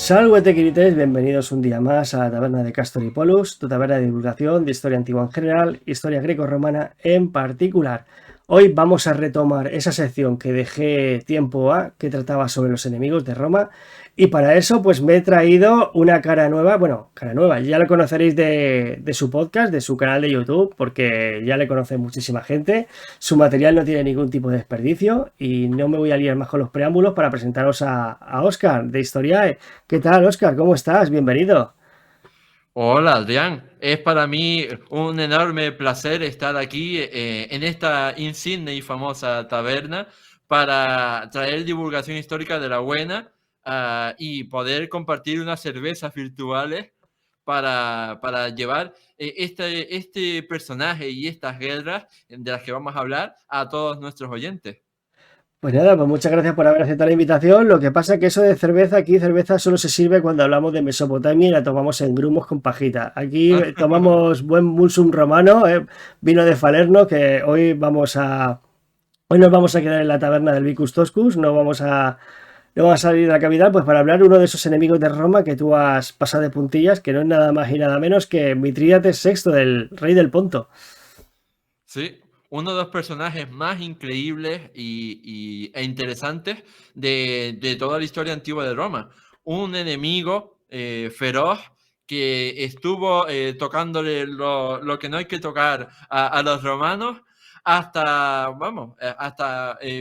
Salve queridos, bienvenidos un día más a la taberna de Castor y Polus, tu taberna de divulgación de historia antigua en general, historia greco-romana en particular. Hoy vamos a retomar esa sección que dejé tiempo que trataba sobre los enemigos de Roma, y para eso pues me he traído una cara nueva, ya la conoceréis de su podcast, de su canal de YouTube, porque ya le conoce muchísima gente. Su material no tiene ningún tipo de desperdicio y no me voy a liar más con los preámbulos para presentaros a Óscar de Historiae. ¿Qué tal, Óscar? ¿Cómo estás? Bienvenido. Hola Adrián, es para mí un enorme placer estar aquí en esta insigne y famosa taberna para traer divulgación histórica de la buena y poder compartir unas cervezas virtuales para llevar este personaje y estas guerras de las que vamos a hablar a todos nuestros oyentes. Pues nada, pues muchas gracias por haber aceptado la invitación. Lo que pasa es que eso de cerveza, aquí cerveza solo se sirve cuando hablamos de Mesopotamia y la tomamos en grumos con pajita. Aquí tomamos buen Mulsum romano, vino de Falerno, que hoy nos vamos a quedar en la taberna del Vicus Toscus, no vamos a salir de la capital pues para hablar uno de esos enemigos de Roma que tú has pasado de puntillas, que no es nada más y nada menos que Mitrídates VI, del rey del Ponto. Sí, uno de los personajes más increíbles e interesantes de toda la historia antigua de Roma. Un enemigo feroz que estuvo tocándole lo que no hay que tocar a los romanos hasta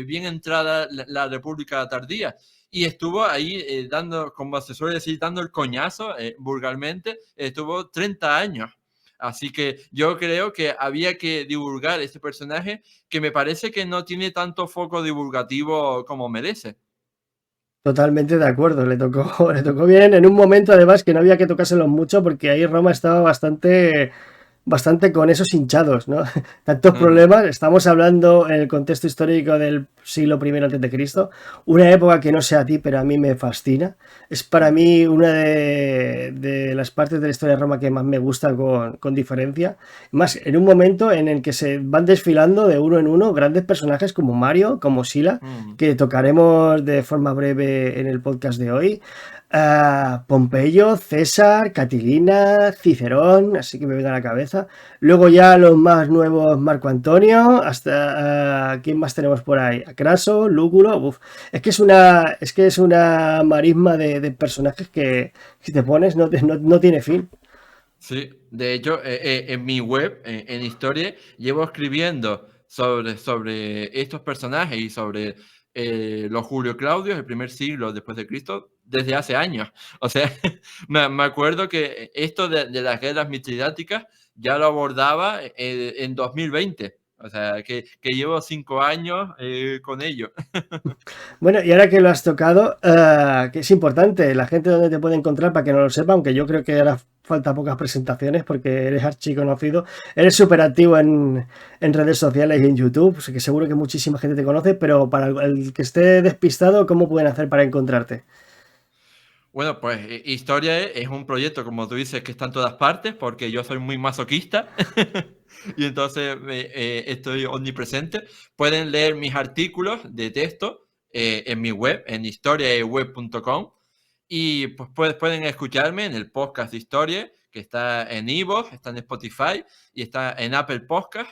bien entrada la República Tardía. Y estuvo ahí dando, como se suele decir, dando el coñazo vulgarmente, estuvo 30 años. Así que yo creo que había que divulgar este personaje que me parece que no tiene tanto foco divulgativo como merece. Totalmente de acuerdo, le tocó bien en un momento además que no había que tocárselo mucho porque ahí Roma estaba bastante con esos hinchados, ¿no? Tantos Ajá. problemas. Estamos hablando en el contexto histórico del siglo I antes de Cristo, una época que no sé a ti, pero a mí me fascina. Es para mí una de las partes de la historia de Roma que más me gusta con diferencia. Más en un momento en el que se van desfilando de uno en uno grandes personajes como Mario, como Sila, Mm. que tocaremos de forma breve en el podcast de hoy. Pompeyo, César, Catilina, Cicerón, así que me viene a la cabeza. Luego ya los más nuevos, Marco Antonio, hasta ¿quién más tenemos por ahí? Craso, Lúculo, uf. Es que es una marisma de personajes que si te pones no tiene fin. Sí, de hecho, en mi web, en Historia, llevo escribiendo sobre estos personajes y sobre los Julio Claudios, el primer siglo después de Cristo, desde hace años. O sea, me acuerdo que esto de las guerras mitridáticas ya lo abordaba en 2020. O sea, que llevo 5 años con ello. Bueno, y ahora que lo has tocado, que es importante, la gente donde te puede encontrar para que no lo sepa, aunque yo creo que ahora falta pocas presentaciones porque eres archiconocido, eres súper activo en redes sociales y en YouTube, o sea que seguro que muchísima gente te conoce, pero para el que esté despistado, ¿cómo pueden hacer para encontrarte? Bueno, pues Historia es un proyecto, como tú dices, que está en todas partes, porque yo soy muy masoquista y entonces estoy omnipresente. Pueden leer mis artículos de texto en mi web, en historiaweb.com, y pues pueden escucharme en el podcast de Historia, que está en iVoox, está en Spotify y está en Apple Podcast.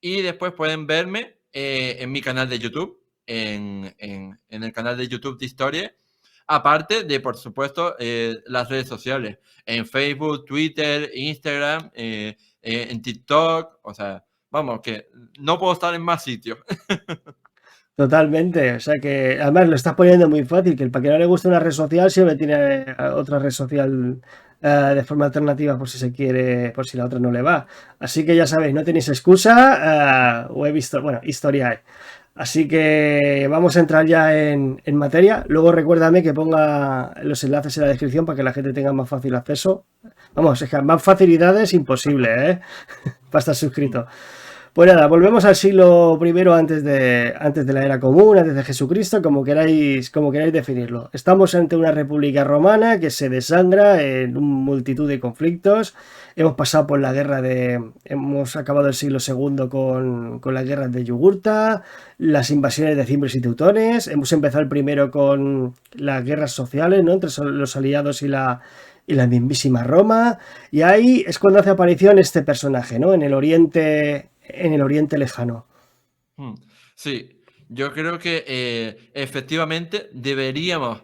Y después pueden verme en mi canal de YouTube, en el canal de YouTube de Historia. Aparte de, por supuesto, las redes sociales, en Facebook, Twitter, Instagram, en TikTok, o sea, vamos, que no puedo estar en más sitios. Totalmente, o sea que además lo estás poniendo muy fácil, que el para que no le guste una red social siempre tiene otra red social de forma alternativa por si se quiere, por si la otra no le va. Así que ya sabéis, no tenéis excusa, o he visto, bueno, historia hay. Así que vamos a entrar ya en materia. Luego recuérdame que ponga los enlaces en la descripción para que la gente tenga más fácil acceso. Vamos, es que más facilidades imposible, ¿eh? Para estar suscrito. Pues nada, volvemos al siglo primero antes de la era común, antes de Jesucristo, como queráis definirlo. Estamos ante una república romana que se desangra en una multitud de conflictos. Hemos pasado por hemos acabado el siglo segundo con las guerras de Yugurta, las invasiones de cimbres y teutones. Hemos empezado el primero con las guerras sociales, ¿no? Entre los aliados y la mismísima Roma. Y ahí es cuando hace aparición este personaje, ¿no? En el Oriente Lejano. Mm, Sí, yo creo que efectivamente deberíamos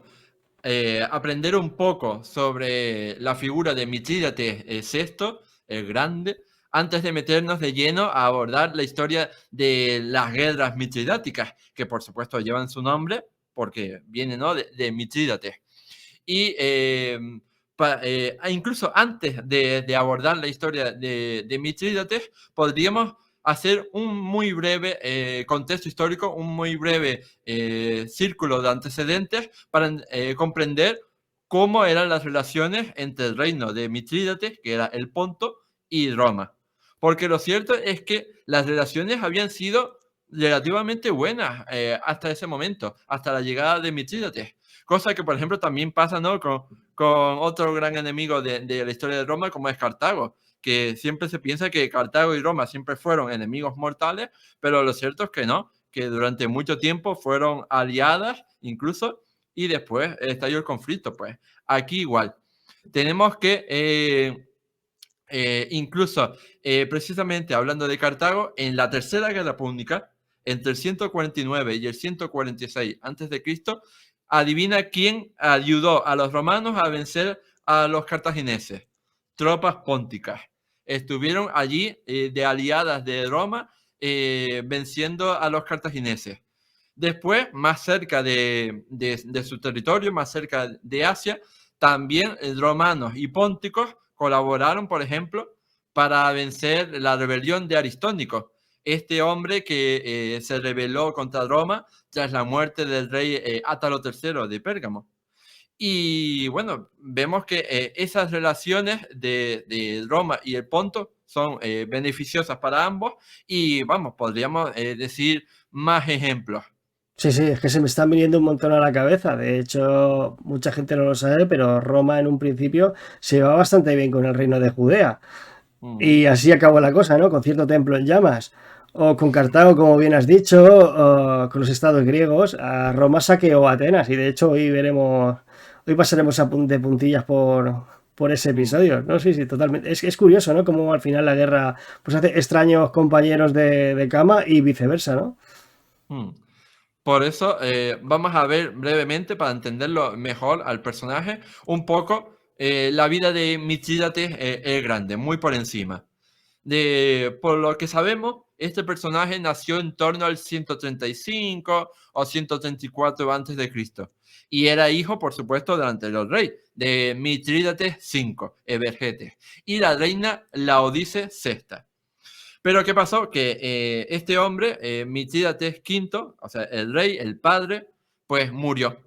aprender un poco sobre la figura de Mitrídates VI, el Grande, antes de meternos de lleno a abordar la historia de las guerras mitridáticas, que por supuesto llevan su nombre porque viene, ¿no?, de Mitrídates. Y incluso antes de abordar la historia de Mitrídates, podríamos hacer un muy breve contexto histórico, un muy breve círculo de antecedentes para comprender cómo eran las relaciones entre el reino de Mitrídates, que era el Ponto, y Roma. Porque lo cierto es que las relaciones habían sido relativamente buenas hasta ese momento, hasta la llegada de Mitrídates. Cosa que, por ejemplo, también pasa, ¿no?, con otro gran enemigo de la historia de Roma, como es Cartago, que siempre se piensa que Cartago y Roma siempre fueron enemigos mortales, pero lo cierto es que no, que durante mucho tiempo fueron aliadas incluso, y después estalló el conflicto. Pues aquí igual. Tenemos que incluso, precisamente hablando de Cartago, en la Tercera Guerra Púnica, entre el 149 y el 146 a.C., adivina quién ayudó a los romanos a vencer a los cartagineses. Tropas pónticas. Estuvieron allí de aliadas de Roma venciendo a los cartagineses. Después, más cerca de su territorio, más cerca de Asia, también romanos y pónticos colaboraron, por ejemplo, para vencer la rebelión de Aristónico, este hombre que se rebeló contra Roma tras la muerte del rey Átalo III de Pérgamo. Y bueno, vemos que esas relaciones de Roma y el Ponto son beneficiosas para ambos y vamos, podríamos decir más ejemplos. Sí, sí, es que se me están viniendo un montón a la cabeza. De hecho, mucha gente no lo sabe, pero Roma en un principio se llevaba bastante bien con el reino de Judea. Mm. Y así acabó la cosa, ¿no? Con cierto templo en llamas. O con Cartago, como bien has dicho, o con los estados griegos. A Roma saqueó Atenas. Y de hecho hoy pasaremos de puntillas por ese Mm. episodio, ¿no? Sí, sí, totalmente. Es curioso, ¿no? Como al final la guerra pues hace extraños compañeros de cama y viceversa, ¿no? Mm. Por eso vamos a ver brevemente, para entenderlo mejor al personaje, un poco la vida de Mitrídates el Grande, muy por encima. Por lo que sabemos, este personaje nació en torno al 135 o 134 antes de Cristo y era hijo, por supuesto, del anterior rey, de Mitrídates V, Evergetes, y la reina Laodice VI. Pero ¿qué pasó? Que este hombre, Mitrídates V, o sea, el rey, el padre, pues murió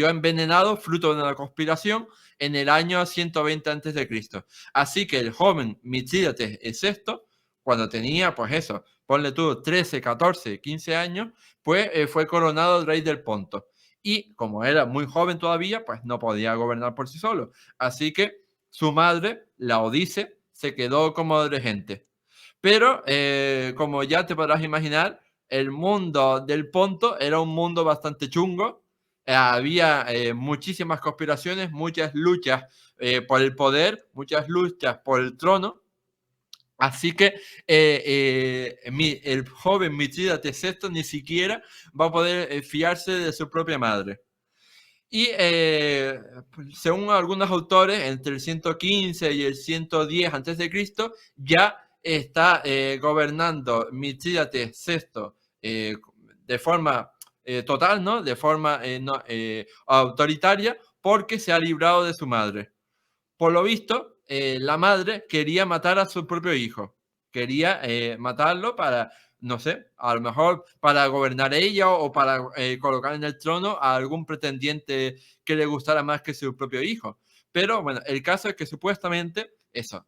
envenenado fruto de una conspiración en el año 120 a.C. Así que el joven Mitrídates VI, cuando tenía, pues eso, ponle tú 13, 14, 15 años, pues fue coronado rey del Ponto. Y como era muy joven todavía, pues no podía gobernar por sí solo. Así que su madre, Laodice, se quedó como regente. Pero, como ya te podrás imaginar, el mundo del Ponto era un mundo bastante chungo. Había muchísimas conspiraciones, muchas luchas por el poder, muchas luchas por el trono. Así que el joven Mitrídates VI ni siquiera va a poder fiarse de su propia madre. Y según algunos autores, entre el 115 y el 110 a.C., ya está gobernando Mitrídates VI de forma total, ¿no? De forma autoritaria, porque se ha librado de su madre. Por lo visto, la madre quería matar a su propio hijo. Quería matarlo para, no sé, a lo mejor para gobernar ella o para colocar en el trono a algún pretendiente que le gustara más que su propio hijo. Pero bueno, el caso es que supuestamente, eso,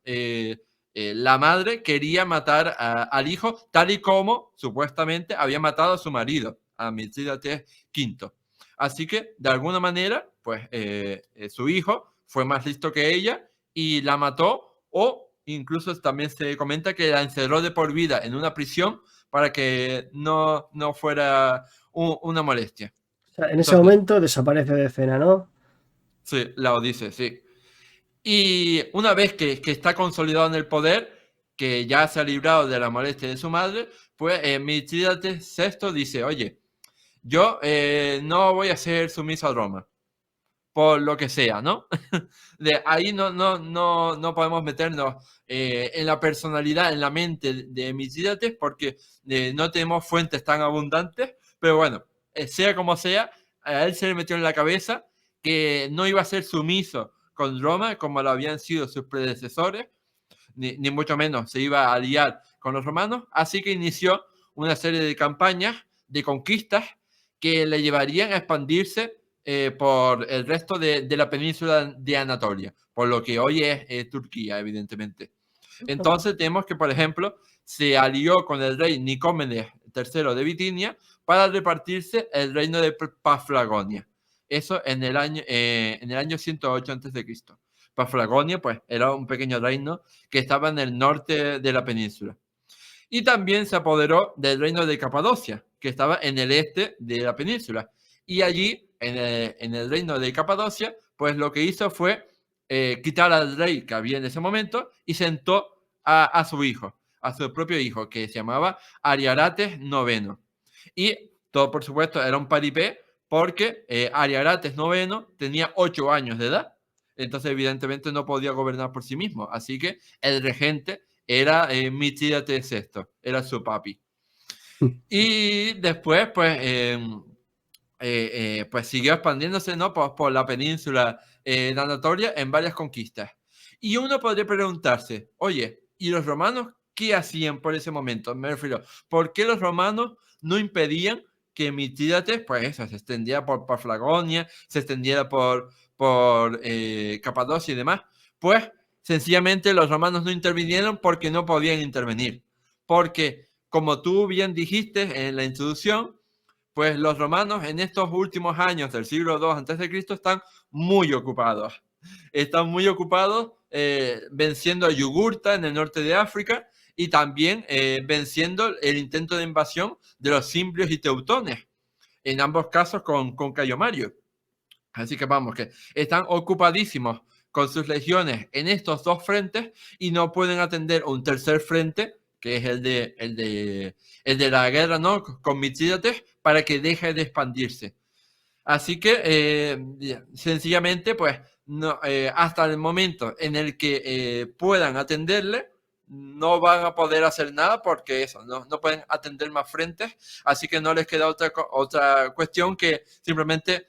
la madre quería matar al hijo, tal y como supuestamente había matado a su marido, a Mitrídates V. Así que, de alguna manera, pues su hijo fue más listo que ella y la mató, o incluso también se comenta que la encerró de por vida en una prisión para que no fuera una molestia. O sea, en ese Entonces, momento desaparece de escena, ¿no? sí, la Odisea, sí. Y una vez que está consolidado en el poder, que ya se ha librado de la molestia de su madre, pues Mitrídates VI dice, oye, yo no voy a ser sumiso a Roma, por lo que sea, ¿no? De ahí no podemos meternos en la personalidad, en la mente de Mitrídates, porque no tenemos fuentes tan abundantes, pero bueno, sea como sea, a él se le metió en la cabeza que no iba a ser sumiso con Roma como lo habían sido sus predecesores, ni mucho menos se iba a aliar con los romanos, así que inició una serie de campañas, de conquistas, que le llevarían a expandirse por el resto de la península de Anatolia, por lo que hoy es Turquía, evidentemente. Entonces tenemos que, por ejemplo, se alió con el rey Nicómedes III de Bitinia para repartirse el reino de Paflagonia. Eso en el año 108 a.C. Paflagonia, pues, era un pequeño reino que estaba en el norte de la península. Y también se apoderó del reino de Capadocia, que estaba en el este de la península. Y allí, en el reino de Capadocia, pues lo que hizo fue quitar al rey que había en ese momento y sentó a su hijo, a su propio hijo, que se llamaba Ariarates IX. Y todo, por supuesto, era un paripé porque Ariarates IX tenía 8 años de edad. Entonces, evidentemente, no podía gobernar por sí mismo. Así que el regente era Mitrídates VI, era su papi. Y después, pues siguió expandiéndose, ¿no? por la península de Anatolia en varias conquistas. Y uno podría preguntarse, oye, ¿y los romanos qué hacían por ese momento? Me refiero, ¿por qué los romanos no impedían que Mitrídates, pues eso, se extendiera por Paflagonia, se extendiera por Capadocia y demás? Pues sencillamente los romanos no intervinieron porque no podían intervenir. Porque, como tú bien dijiste en la introducción, pues los romanos en estos últimos años del siglo II a.C. están muy ocupados. Están muy ocupados venciendo a Yugurta en el norte de África y también venciendo el intento de invasión de los cimbrios y teutones, en ambos casos con Cayo Mario. Así que vamos, que están ocupadísimos con sus legiones en estos dos frentes y no pueden atender un tercer frente, que es el de la guerra, ¿no? Con Mitrídates, para que deje de expandirse. Así que sencillamente, pues, no, hasta el momento en el que puedan atenderle, no van a poder hacer nada porque eso, no pueden atender más frentes, así que no les queda otra cuestión que simplemente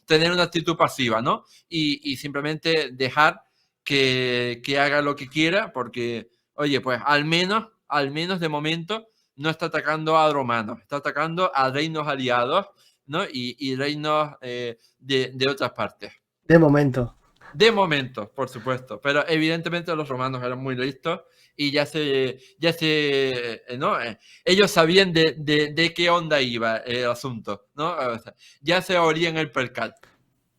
tener una actitud pasiva, ¿no? Y simplemente dejar que haga lo que quiera, porque, oye, pues al menos de momento no está atacando a romanos, está atacando a reinos aliados, ¿no? Y reinos de otras partes. De momento. De momento, por supuesto, pero evidentemente los romanos eran muy listos y ¿no? Ellos sabían de qué onda iba el asunto, ¿no? O sea, ya se olían el percal.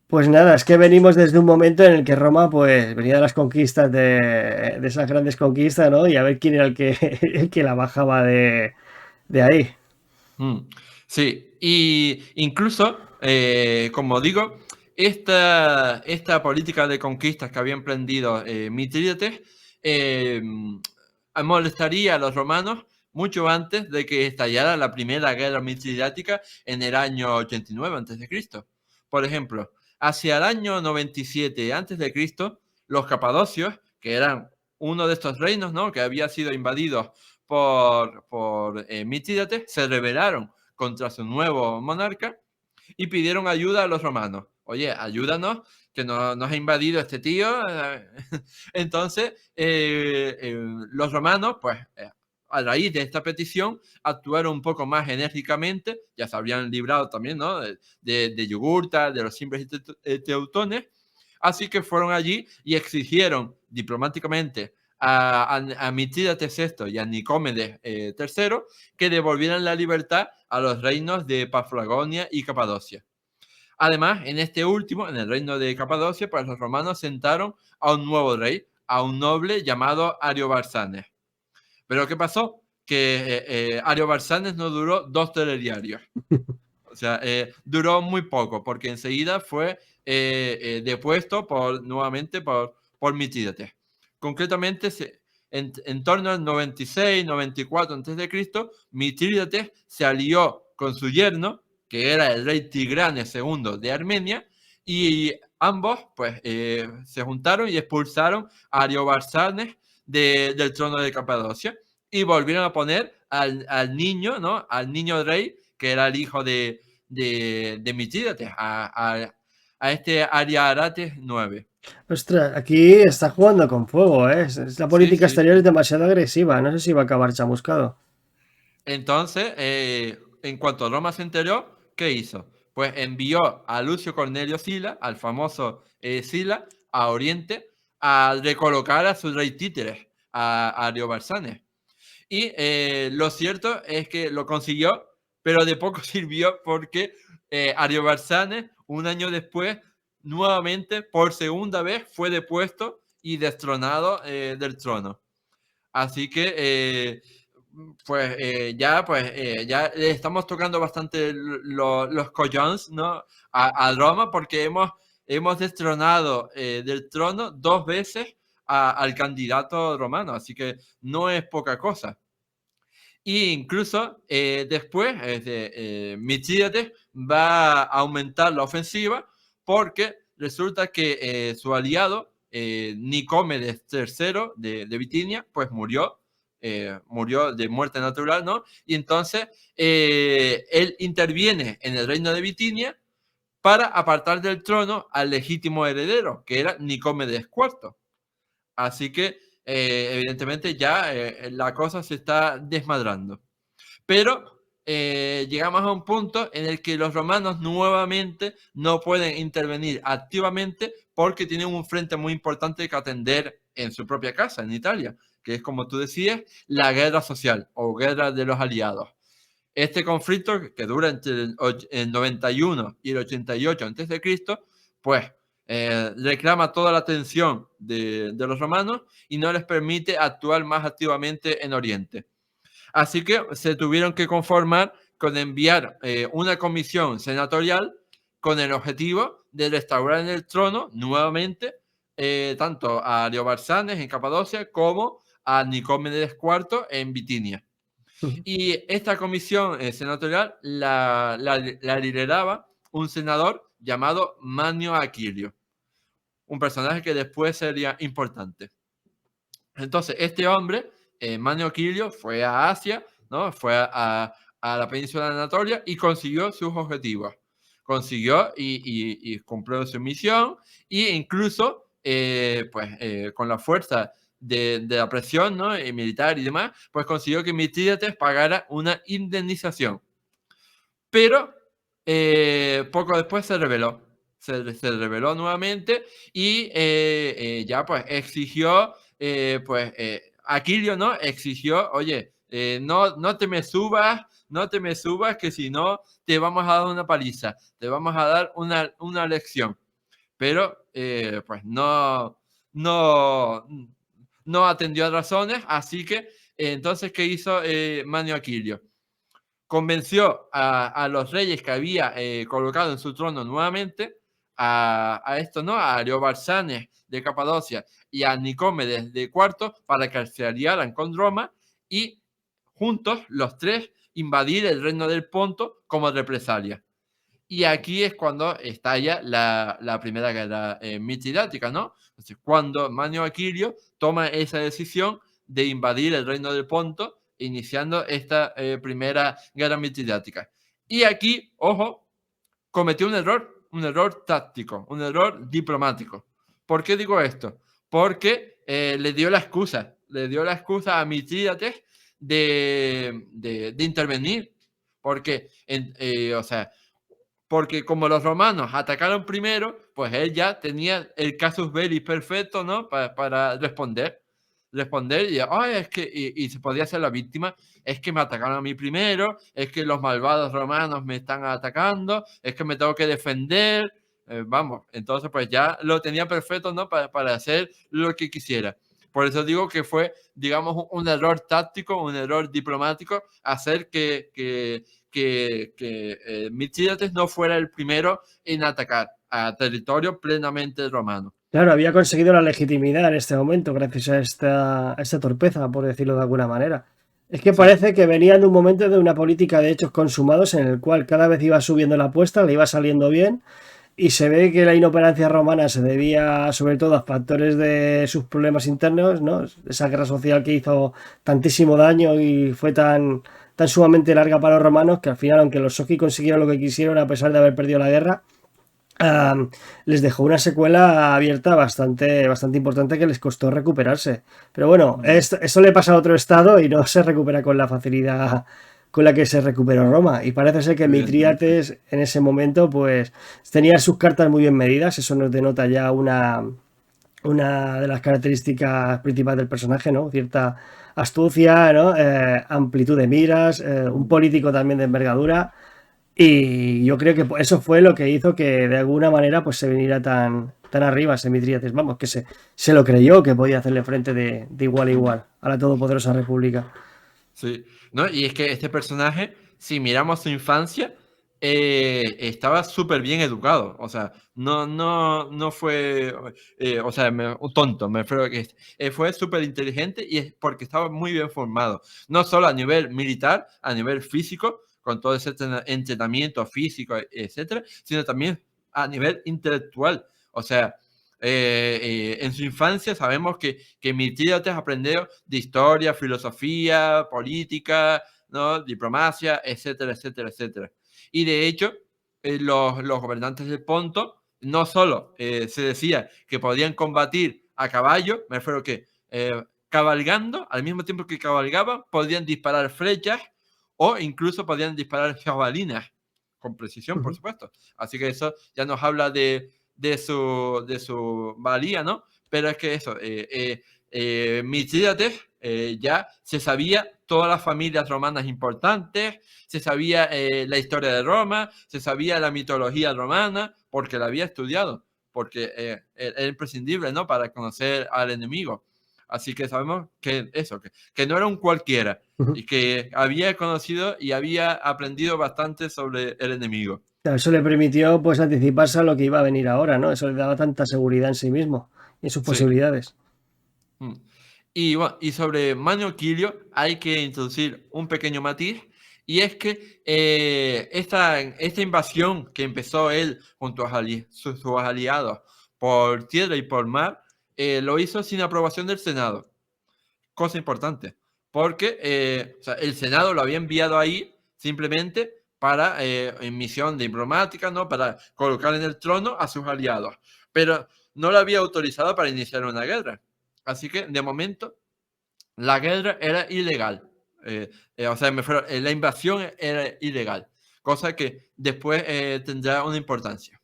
Pues nada, es que venimos desde un momento en el que Roma, pues, venía de las conquistas, de esas grandes conquistas, ¿no? Y a ver quién era el que, el que la bajaba de ahí. Sí, y incluso, como digo, esta política de conquistas que había emprendido Mitrídates eh, molestaría a los romanos mucho antes de que estallara la primera guerra mitridática en el año 89 a.C. Por ejemplo, hacia el año 97 a.C., los capadocios, que eran uno de estos reinos, ¿no? que había sido invadidos por Mitrídates, se rebelaron contra su nuevo monarca y pidieron ayuda a los romanos. Oye, ayúdanos, que nos ha invadido este tío. Entonces, los romanos, pues, a raíz de esta petición, actuaron un poco más enérgicamente, ya se habrían librado también, ¿no? de Yugurta, de los cimbres y teutones, así que fueron allí y exigieron diplomáticamente a Mitrídates VI y a Nicómedes III que devolvieran la libertad a los reinos de Paflagonia y Capadocia. Además, en este último, en el reino de Capadocia, pues los romanos sentaron a un nuevo rey, a un noble llamado Ariobarzanes. Pero ¿qué pasó? Que Ariobarzanes no duró 2 telediarios. O sea, duró muy poco, porque enseguida fue depuesto nuevamente por Mitrídates. Concretamente, en torno al 96, 94 a.C., Mitrídates se alió con su yerno, que era el rey Tigranes II de Armenia, y ambos pues, se juntaron y expulsaron a Ariobarzanes del trono de Capadocia y volvieron a poner al niño, ¿no? Al niño rey, que era el hijo de Mitrídates, a este Ariarates 9. Ostras, aquí está jugando con fuego, ¿eh? La Sí, política sí, exterior es sí. demasiado agresiva. No sé si va a acabar chamuscado. Entonces, en cuanto Roma se enteró, ¿qué hizo? Pues envió a Lucio Cornelio Sila, al famoso Sila, a Oriente, a recolocar a su rey títeres, a Ariobarzanes. Y lo cierto es que lo consiguió, pero de poco sirvió porque Ariobarzanes, un año después, nuevamente, por segunda vez, fue depuesto y destronado del trono. Así que, ya le estamos tocando bastante los collons, ¿no? A Roma, porque hemos destronado del trono 2 veces al candidato romano, así que no es poca cosa. Y incluso después, Mitrídates va a aumentar la ofensiva porque resulta que su aliado, Nicómedes III de Bitinia, pues murió de muerte natural, ¿no? Y entonces él interviene en el reino de Bitinia para apartar del trono al legítimo heredero, que era Nicómedes IV. Así que, evidentemente, ya la cosa se está desmadrando. Pero llegamos a un punto en el que los romanos nuevamente no pueden intervenir activamente porque tienen un frente muy importante que atender en su propia casa, en Italia, que es, como tú decías, la guerra social o guerra de los aliados. Este conflicto, que dura entre el 91 y el 88 a.C., pues reclama toda la atención de los romanos y no les permite actuar más activamente en Oriente. Así que se tuvieron que conformar con enviar una comisión senatorial con el objetivo de restaurar en el trono nuevamente tanto a Ariobarzanes en Capadocia como a Nicómedes IV en Bitinia. Y esta comisión senatorial la lideraba un senador llamado Manio Aquilio, un personaje que después sería importante. Entonces, este hombre, Manio Aquilio, fue a Asia, ¿no? Fue a la península de Anatolia y consiguió sus objetivos. Consiguió y cumplió su misión e incluso, con la fuerza de la presión, ¿no? Militar y demás, pues consiguió que Mitrídates pagara una indemnización. Pero poco después se rebeló. Se rebeló nuevamente y ya pues exigió, Aquilio, ¿no? Exigió, oye, no te me subas, no te me subas, que si no te vamos a dar una paliza, te vamos a dar una lección. Pero pues no atendió a razones, así que entonces, ¿qué hizo Manio Aquilio? Convenció a los reyes que había colocado en su trono nuevamente, a esto, ¿no? A Ariobarzanes de Capadocia y a Nicómedes de IV, para que se aliaran con Roma y juntos los tres invadir el reino del Ponto como represalia. Y aquí es cuando estalla la primera guerra mitridática, ¿no? Entonces, cuando Manio Aquilio toma esa decisión de invadir el reino del Ponto, iniciando esta primera guerra mitridática. Y aquí, ojo, cometió un error táctico, un error diplomático. ¿Por qué digo esto? Porque le dio la excusa a Mitrídates de intervenir. Porque, o sea, porque como los romanos atacaron primero, pues él ya tenía el casus belli perfecto, ¿no? Para responder y, "Ay, es que", y se podía ser la víctima, es que me atacaron a mí primero, es que los malvados romanos me están atacando, es que me tengo que defender, vamos, entonces pues ya lo tenía perfecto, ¿no? Para hacer lo que quisiera. Por eso digo que fue, digamos, un error táctico, un error diplomático, hacer que Mithridates no fuera el primero en atacar a territorio plenamente romano. Claro, había conseguido la legitimidad en este momento gracias a esta torpeza, por decirlo de alguna manera. Es que Sí, parece que venían de un momento de una política de hechos consumados en el cual cada vez iba subiendo la apuesta, le iba saliendo bien, y se ve que la inoperancia romana se debía sobre todo a factores de sus problemas internos, ¿no? Esa guerra social que hizo tantísimo daño y fue tan sumamente larga para los romanos que al final, aunque los Soki consiguieron lo que quisieron a pesar de haber perdido la guerra, les dejó una secuela abierta bastante importante que les costó recuperarse. Pero bueno, eso le pasa a otro estado y no se recupera con la facilidad con la que se recuperó Roma. Y parece ser que evidentemente. Mitrídates en ese momento pues tenía sus cartas muy bien medidas. Eso nos denota ya una de las características principales del personaje, ¿no? Cierta astucia, ¿no? Amplitud de miras, un político también de envergadura. Y yo creo que eso fue lo que hizo que de alguna manera pues se viniera tan arriba ese Mitrídates. Vamos, que se lo creyó que podía hacerle frente de igual a igual a la todopoderosa república. Sí, ¿no? Y es que este personaje, si miramos su infancia, estaba súper bien educado. O sea, no fue, o sea, un tonto, me refiero a que fue súper inteligente y es porque estaba muy bien formado. No solo a nivel militar, a nivel físico, con todo ese entrenamiento físico, etcétera, sino también a nivel intelectual. O sea, en su infancia sabemos que Miltíades aprendió de historia, filosofía, política, ¿no? Diplomacia, etcétera, etcétera, etcétera. Y de hecho, los gobernantes del Ponto no solo se decía que podían combatir a caballo, me refiero que cabalgando, al mismo tiempo que cabalgaban, podían disparar flechas o incluso podían disparar jabalinas, con precisión, por supuesto. Así que eso ya nos habla de su valía, ¿no? Pero es que eso, Mithridates ya se sabía todas las familias romanas importantes, se sabía la historia de Roma, se sabía la mitología romana, porque la había estudiado, porque era imprescindible, ¿no? Para conocer al enemigo. Así que sabemos que eso, que no era un cualquiera, y que había conocido y había aprendido bastante sobre el enemigo. Eso le permitió pues anticiparse a lo que iba a venir ahora, ¿no? Eso le daba tanta seguridad en sí mismo y en sus Sí. posibilidades. Mm. Y, bueno, y sobre Manio Quilio hay que introducir un pequeño matiz, y es que esta invasión que empezó él junto a sus aliados por tierra y por mar, lo hizo sin aprobación del Senado. Cosa importante, porque o sea, el Senado lo había enviado ahí simplemente para en misión diplomática, ¿no? Para colocar en el trono a sus aliados, pero no lo había autorizado para iniciar una guerra. Así que, de momento, la guerra era ilegal. O sea, la invasión era ilegal, cosa que después tendrá una importancia.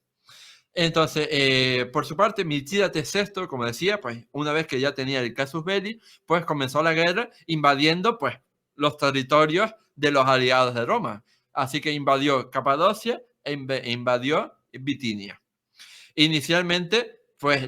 Entonces, por su parte, Milcídates VI, como decía, pues una vez que ya tenía el casus belli, pues comenzó la guerra invadiendo pues los territorios de los aliados de Roma. Así que invadió Capadocia e invadió Bitinia. Inicialmente, pues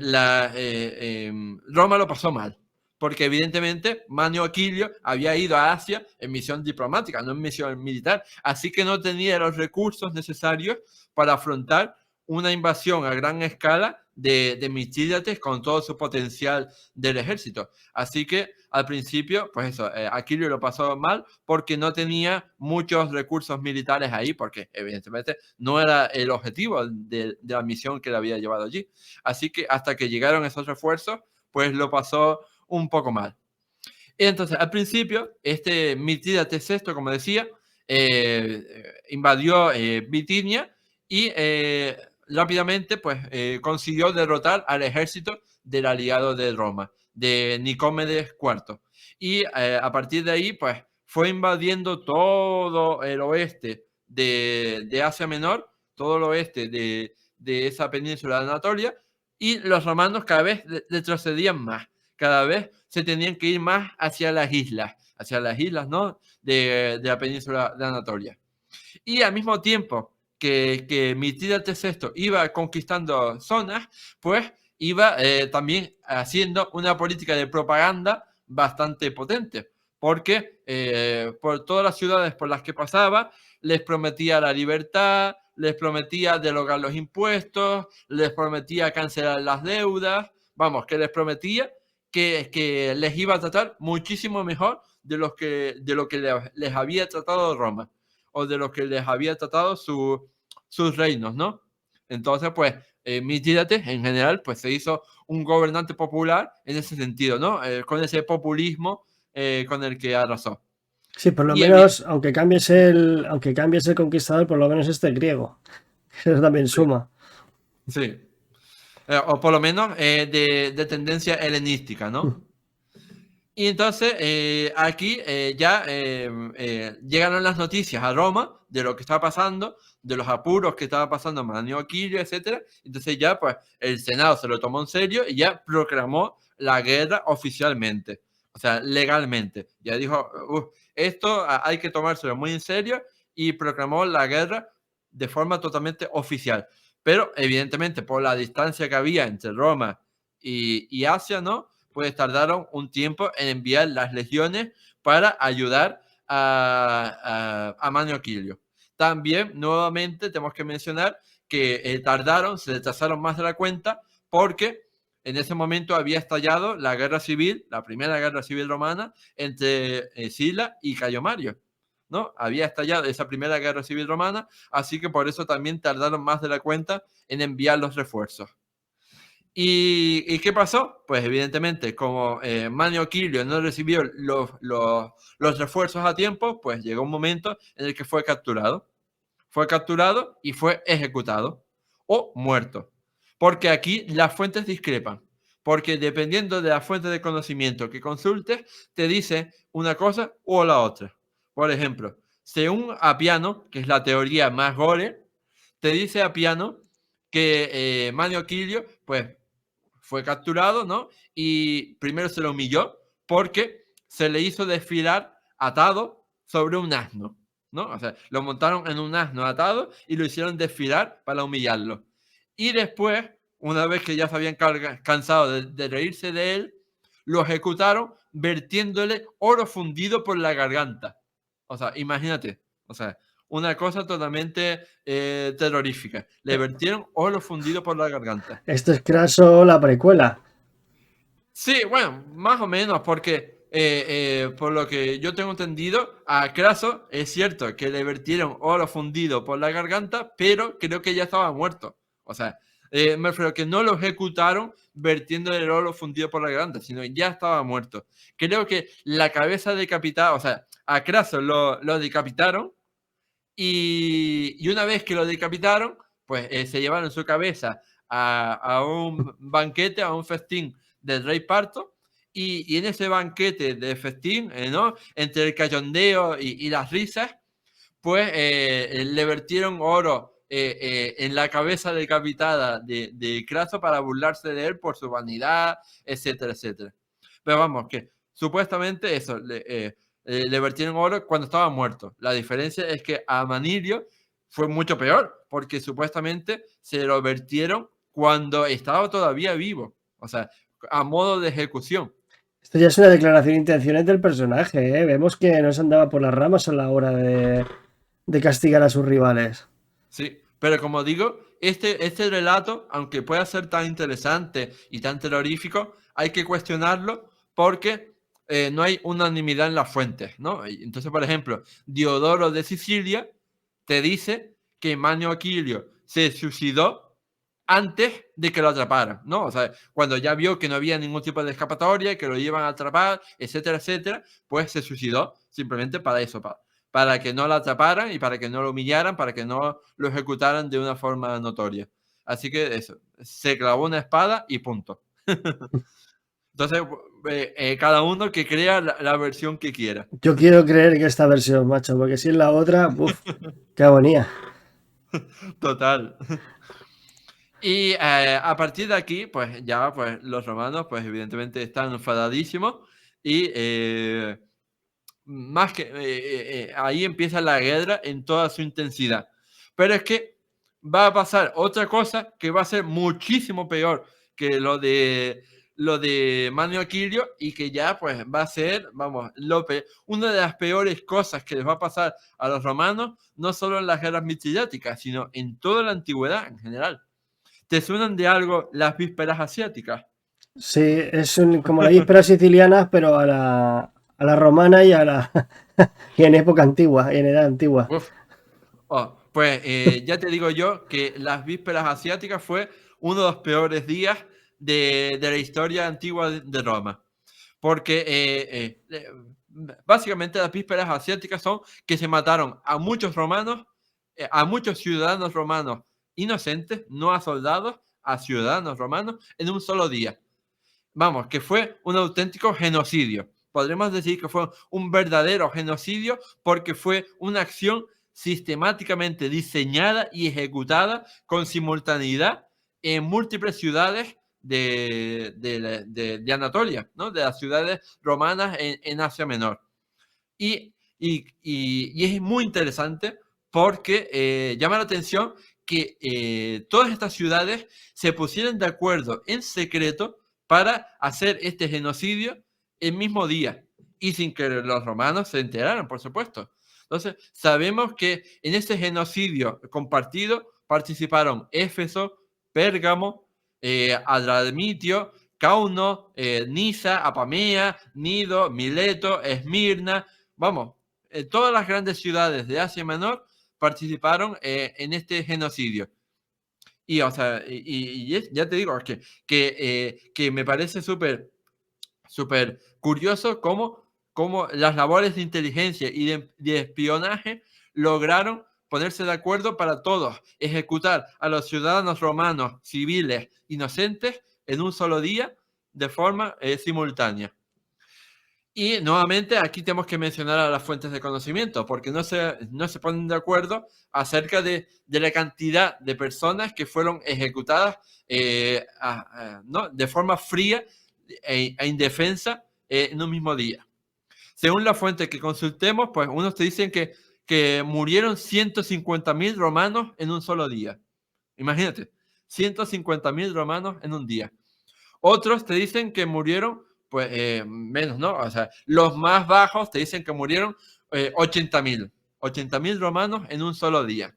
Roma lo pasó mal, porque evidentemente Manio Aquilio había ido a Asia en misión diplomática, no en misión militar, así que no tenía los recursos necesarios para afrontar una invasión a gran escala de Mithridates con todo su potencial del ejército. Así que al principio, pues eso, Aquilio lo pasó mal porque no tenía muchos recursos militares ahí, porque evidentemente no era el objetivo de la misión que le había llevado allí. Así que hasta que llegaron esos refuerzos, pues lo pasó un poco mal. Entonces, al principio, este Mithridates VI, como decía, invadió Bitinia y rápidamente pues, consiguió derrotar al ejército del aliado de Roma, de Nicómedes IV. Y a partir de ahí, pues, fue invadiendo todo el oeste de Asia Menor, todo el oeste de esa península de Anatolia, y los romanos cada vez retrocedían más, cada vez se tenían que ir más hacia las islas, ¿no? de la península de Anatolia. Y al mismo tiempo que Mitrídates VI iba conquistando zonas, pues iba también haciendo una política de propaganda bastante potente, porque por todas las ciudades por las que pasaba, les prometía la libertad, les prometía derogar los impuestos, les prometía cancelar las deudas, vamos, que les prometía que les iba a tratar muchísimo mejor de lo que les había tratado Roma, o de lo que les había tratado sus reinos, ¿no? Entonces, pues, Mitrídates en general, pues se hizo un gobernante popular en ese sentido, ¿no? Con ese populismo con el que arrasó. Sí, por lo Y menos, aunque cambies el conquistador, por lo menos griego. Eso también sí, suma. sí. O por lo menos de tendencia helenística, ¿no? Y entonces aquí ya llegaron las noticias a Roma de lo que estaba pasando, de los apuros que estaba pasando Manio Aquilio, etc. Entonces ya pues el Senado se lo tomó en serio y ya proclamó la guerra oficialmente, o sea, legalmente. Ya dijo, esto hay que tomárselo muy en serio, y proclamó la guerra de forma totalmente oficial. Pero evidentemente por la distancia que había entre Roma y Asia, ¿no? Pues tardaron un tiempo en enviar las legiones para ayudar a Manio Aquilio. También, nuevamente, tenemos que mencionar que se retrasaron más de la cuenta, porque en ese momento había estallado la guerra civil, la primera guerra civil romana, entre Sila y Cayo Mario, ¿no? Había estallado esa primera guerra civil romana, así que por eso también tardaron más de la cuenta en enviar los refuerzos. ¿Y qué pasó? Pues evidentemente, como Manio Aquilio no recibió los refuerzos a tiempo, pues llegó un momento en el que fue capturado. Fue capturado y fue ejecutado o muerto. Porque aquí las fuentes discrepan. Porque dependiendo de la fuente de conocimiento que consultes, te dice una cosa o la otra. Por ejemplo, según Apiano, que es la teoría más gore, te dice Apiano que Manio Aquilio, pues fue capturado, ¿no? Y primero se lo humilló porque se le hizo desfilar atado sobre un asno, ¿no? O sea, lo montaron en un asno atado y lo hicieron desfilar para humillarlo. Y después, una vez que ya se habían cansado de reírse de él, lo ejecutaron vertiéndole oro fundido por la garganta. O sea, imagínate, o sea, una cosa totalmente terrorífica. Le vertieron oro fundido por la garganta. Esto es Craso, la precuela. Sí, bueno, más o menos, porque por lo que yo tengo entendido, a Craso es cierto que le vertieron oro fundido por la garganta, pero creo que ya estaba muerto. O sea, me refiero que no lo ejecutaron vertiendo el oro fundido por la garganta, sino que ya estaba muerto. Creo que la cabeza decapitada, o sea, a Craso lo decapitaron, y una vez que lo decapitaron, pues se llevaron su cabeza a un banquete, a un festín del rey Parto, y en ese banquete de festín, ¿no? Entre el cachondeo y las risas, pues le vertieron oro en la cabeza decapitada de Craso para burlarse de él por su vanidad, etcétera, etcétera. Pero vamos, que supuestamente eso, le vertieron oro cuando estaba muerto. La diferencia es que a Manilio fue mucho peor, porque supuestamente se lo vertieron cuando estaba todavía vivo, o sea, a modo de ejecución. Esto ya es una declaración de intenciones del personaje, ¿eh? Vemos que no se andaba por las ramas a la hora de castigar a sus rivales. Sí, pero como digo, este relato, aunque pueda ser tan interesante y tan terrorífico, hay que cuestionarlo porque no hay unanimidad en las fuentes, ¿no? Entonces, por ejemplo, Diodoro de Sicilia te dice que Manio Aquilio se suicidó antes de que lo atraparan, ¿no? O sea, cuando ya vio que no había ningún tipo de escapatoria, que lo iban a atrapar, etcétera, etcétera, pues se suicidó simplemente para eso, para que no lo atraparan y para que no lo humillaran, para que no lo ejecutaran de una forma notoria. Así que eso, se clavó una espada y punto. Entonces, cada uno que crea la versión que quiera. Yo quiero creer que esta versión, macho, porque si es la otra, uff, qué agonía. Total. Y a partir de aquí, pues ya pues, los romanos, pues evidentemente están enfadadísimos y más que ahí empieza la guerra en toda su intensidad. Pero es que va a pasar otra cosa que va a ser muchísimo peor que lo de Manio Aquilio y que ya pues va a ser, vamos, una de las peores cosas que les va a pasar a los romanos, no solo en las guerras mitridáticas, sino en toda la antigüedad en general. ¿Te suenan de algo las vísperas asiáticas? Sí, como la víspera siciliana, pero a la romana y y en época antigua, y en edad antigua. Uf. Oh, pues ya te digo yo que las vísperas asiáticas fue uno de los peores días de la historia antigua de Roma. Porque básicamente las vísperas asiáticas son que se mataron a muchos romanos, a muchos ciudadanos romanos inocentes, no a soldados, a ciudadanos romanos en un solo día. Vamos, que fue un auténtico genocidio. Podremos decir que fue un verdadero genocidio porque fue una acción sistemáticamente diseñada y ejecutada con simultaneidad en múltiples ciudades de Anatolia, ¿no? De las ciudades romanas en Asia Menor. Y es muy interesante porque llama la atención que todas estas ciudades se pusieron de acuerdo en secreto para hacer este genocidio el mismo día y sin que los romanos se enteraran, por supuesto. Entonces, sabemos que en este genocidio compartido participaron Éfeso, Pérgamo, Adramitio, Cauno, Nisa, Apamea, Nido, Mileto, Esmirna. Vamos, todas las grandes ciudades de Asia Menor participaron en este genocidio. Y, o sea, ya te digo que me parece súper curioso cómo las labores de inteligencia y de espionaje lograron ponerse de acuerdo para todos, ejecutar a los ciudadanos romanos civiles inocentes en un solo día de forma simultánea. Y nuevamente aquí tenemos que mencionar a las fuentes de conocimiento, porque no se ponen de acuerdo acerca de la cantidad de personas que fueron ejecutadas ¿no? de forma fría e indefensa en un mismo día. Según la fuente que consultemos, pues unos te dicen que murieron 150.000 romanos en un solo día. Imagínate, 150.000 romanos en un día. Otros te dicen que murieron, pues menos, ¿no? O sea, los más bajos te dicen que murieron 80.000. 80.000 romanos en un solo día.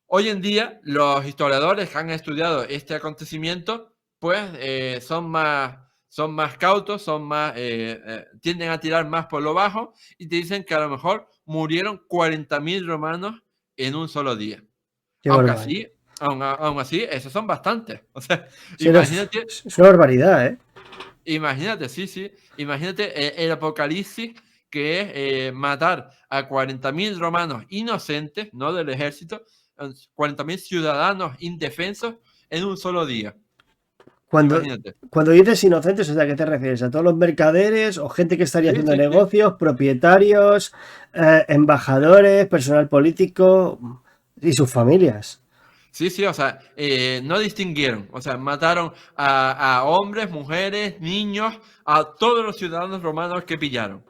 Hoy en día, los historiadores que han estudiado este acontecimiento, pues son más cautos, tienden a tirar más por lo bajo y te dicen que a lo mejor murieron 40.000 romanos en un solo día. Qué Aunque barbaridad. así, aún así, esos son bastantes. O sea, Sí, imagínate. es una barbaridad, ¿eh? Imagínate, sí. Imagínate el apocalipsis que es matar a 40.000 romanos inocentes, no del ejército, 40.000 ciudadanos indefensos en un solo día. Cuando, Imagínate. cuando dices inocentes, ¿a qué te refieres? ¿A todos los mercaderes o gente que estaría Sí, haciendo sí, sí. negocios, propietarios, embajadores, personal político y sus familias? Sí, o sea, no distinguieron, o sea, mataron a hombres, mujeres, niños, a todos los ciudadanos romanos que pillaron.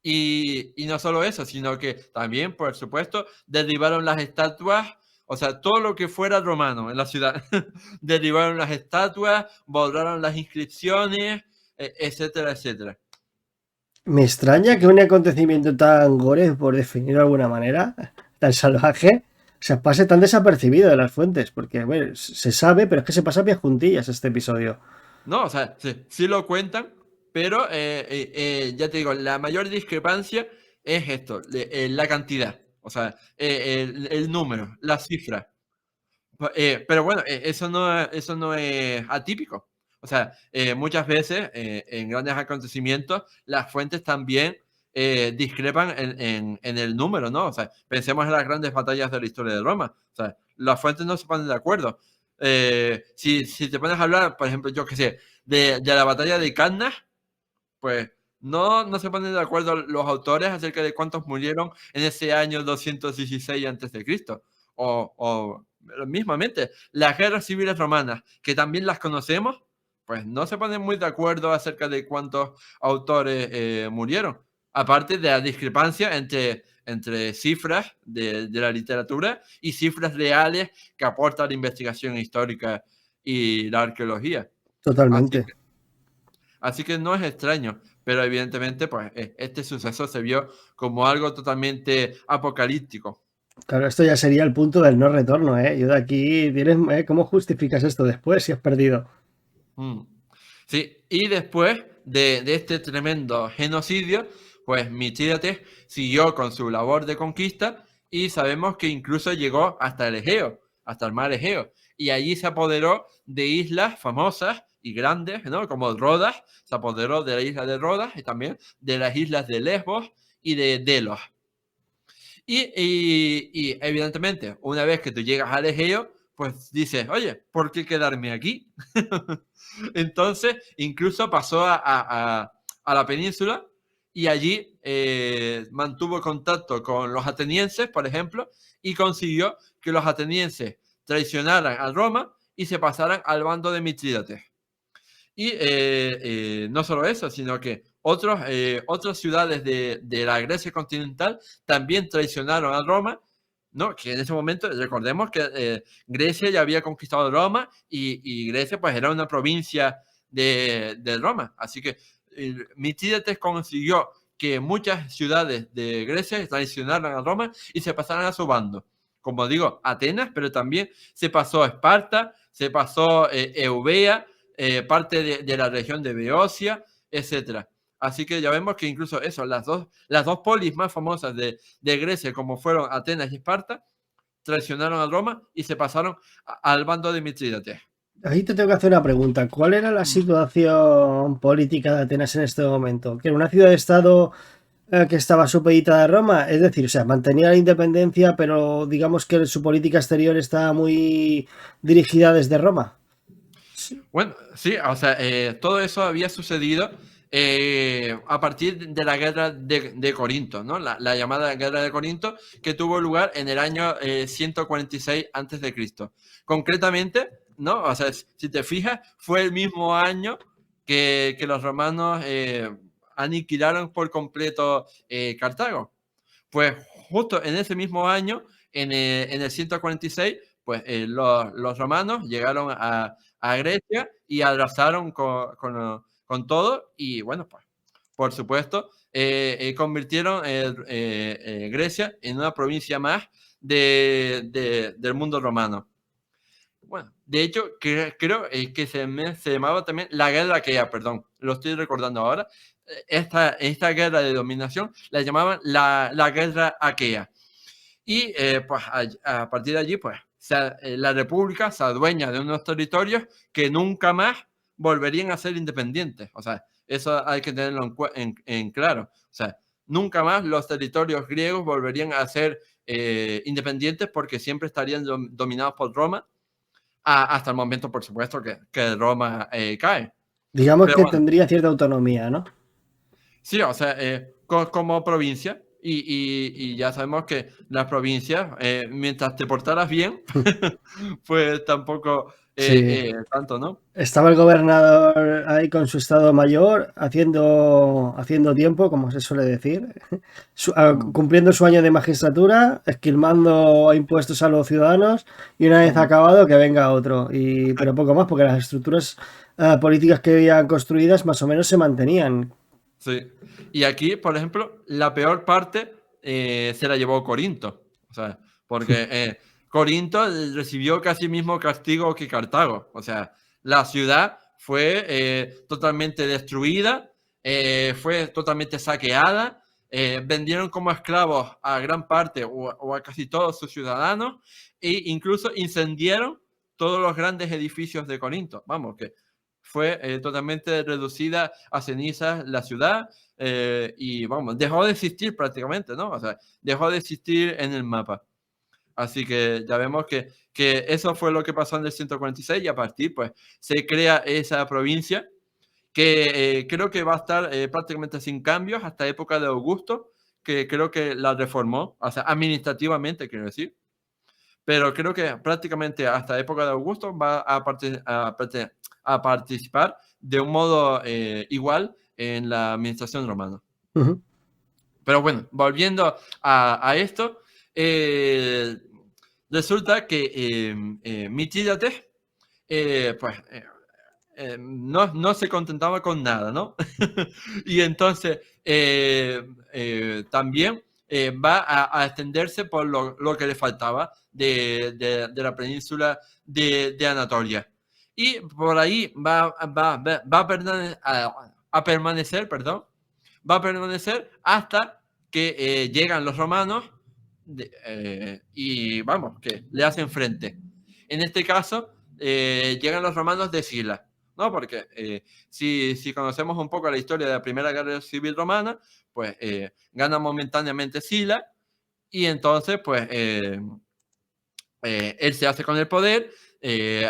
Y no solo eso, sino que también, por supuesto, derribaron las estatuas, o sea, todo lo que fuera romano en la ciudad. Derribaron las estatuas, borraron las inscripciones, etcétera, etcétera. Me extraña que un acontecimiento tan gore, por definirlo de alguna manera, tan salvaje, se pase tan desapercibido de las fuentes, porque bueno, se sabe, pero es que se pasa a pie juntillas este episodio. No, o sea, sí lo cuentan, pero ya te digo, la mayor discrepancia es esto, la cantidad, o sea, el número, la cifra. Pero bueno, eso no es atípico. O sea, muchas veces en grandes acontecimientos las fuentes también discrepan en el número, ¿no? O sea, pensemos en las grandes batallas de la historia de Roma. O sea, las fuentes no se ponen de acuerdo. Si te pones a hablar, por ejemplo, yo qué sé, de la batalla de Cannas, pues no se ponen de acuerdo los autores acerca de cuántos murieron en ese año 216 a.C. o mismamente las guerras civiles romanas, que también las conocemos, pues no se ponen muy de acuerdo acerca de cuántos autores murieron. Aparte de la discrepancia entre cifras de la literatura y cifras reales que aporta la investigación histórica y la arqueología. Totalmente. Así que no es extraño, pero evidentemente pues este suceso se vio como algo totalmente apocalíptico. Claro, esto ya sería el punto del no retorno, ¿eh? Yo de aquí, tienes, ¿cómo justificas esto después si has perdido? Mm. Sí, y después de este tremendo genocidio, pues Mitrídates siguió con su labor de conquista y sabemos que incluso llegó hasta el Egeo, hasta el mar Egeo, y allí se apoderó de islas famosas y grandes, ¿no? Como Rodas, se apoderó de la isla de Rodas y también de las islas de Lesbos y de Delos. Y evidentemente, una vez que tú llegas al Egeo, pues dices, oye, ¿por qué quedarme aquí? Entonces, incluso pasó a la península y allí mantuvo contacto con los atenienses, por ejemplo, y consiguió que los atenienses traicionaran a Roma y se pasaran al bando de Mitrídates. Y no solo eso, sino que otras ciudades de la Grecia continental también traicionaron a Roma, ¿no? Que en ese momento, recordemos que Grecia ya había conquistado Roma y Grecia pues era una provincia de Roma. Así que Mitrídates consiguió que muchas ciudades de Grecia traicionaran a Roma y se pasaran a su bando. Como digo, Atenas, pero también se pasó a Esparta, se pasó Eubea, parte de la región de Beocia, etcétera. Así que ya vemos que incluso eso, las dos polis más famosas de Grecia, como fueron Atenas y Esparta, traicionaron a Roma y se pasaron al bando de Mitrídates. Ahí te tengo que hacer una pregunta. ¿Cuál era la situación política de Atenas en este momento? ¿Que era una ciudad-estado que estaba supeditada a Roma? Es decir, o sea, mantenía la independencia, pero digamos que su política exterior estaba muy dirigida desde Roma. Bueno, sí, o sea, todo eso había sucedido a partir de la guerra de Corinto, ¿no? La llamada guerra de Corinto, que tuvo lugar en el año 146 a.C. Concretamente, ¿no? O sea, si te fijas, fue el mismo año que los romanos aniquilaron por completo Cartago. Pues justo en ese mismo año, en el 146, pues los romanos llegaron a Grecia y arrasaron con todo y bueno, pues por supuesto, convirtieron Grecia en una provincia más del mundo romano. Bueno, de hecho, creo que se llamaba también la guerra aquea, perdón, lo estoy recordando ahora. Esta guerra de dominación la llamaban la guerra aquea. Y pues a partir de allí, pues la República se adueña de unos territorios que nunca más volverían a ser independientes. O sea, eso hay que tenerlo en claro. O sea, nunca más los territorios griegos volverían a ser independientes porque siempre estarían dominados por Roma hasta el momento, por supuesto, que Roma cae. Digamos Pero que bueno, tendría cierta autonomía, ¿no? sí, o sea, como provincia, y ya sabemos que las provincias, mientras te portaras bien, pues tampoco Sí. tanto, ¿no? Estaba el gobernador ahí con su estado mayor, haciendo tiempo, como se suele decir, Mm, cumpliendo su año de magistratura, esquilmando impuestos a los ciudadanos y una vez mm, acabado que venga otro. Pero poco más, porque las estructuras políticas que habían construidas más o menos se mantenían. sí. Y aquí, por ejemplo, la peor parte se la llevó Corinto. O sea, porque Corinto recibió casi el mismo castigo que Cartago. O sea, la ciudad fue totalmente destruida, fue totalmente saqueada, vendieron como esclavos a gran parte o a casi todos sus ciudadanos e incluso incendiaron todos los grandes edificios de Corinto. Vamos, que fue totalmente reducida a cenizas la ciudad y vamos, dejó de existir prácticamente, ¿no? O sea, dejó de existir en el mapa. Así que ya vemos que eso fue lo que pasó en el 146 y a partir, pues, se crea esa provincia que creo que va a estar prácticamente sin cambios hasta época de Augusto, que creo que la reformó, o sea, administrativamente, quiero decir. pero creo que prácticamente hasta época de Augusto va a participar de un modo igual en la administración romana. Ujú. Pero bueno, volviendo a esto, eh, resulta que Mitrídates pues no se contentaba con nada, ¿no? Y entonces también va a extenderse por lo que le faltaba de la península de Anatolia. Y por ahí a permanecer, perdón, va a permanecer hasta que llegan los romanos y vamos, que le hacen frente. En este caso, llegan los romanos de Sila, ¿no? Porque si conocemos un poco la historia de la Primera Guerra Civil Romana, pues gana momentáneamente Sila y entonces, pues, él se hace con el poder,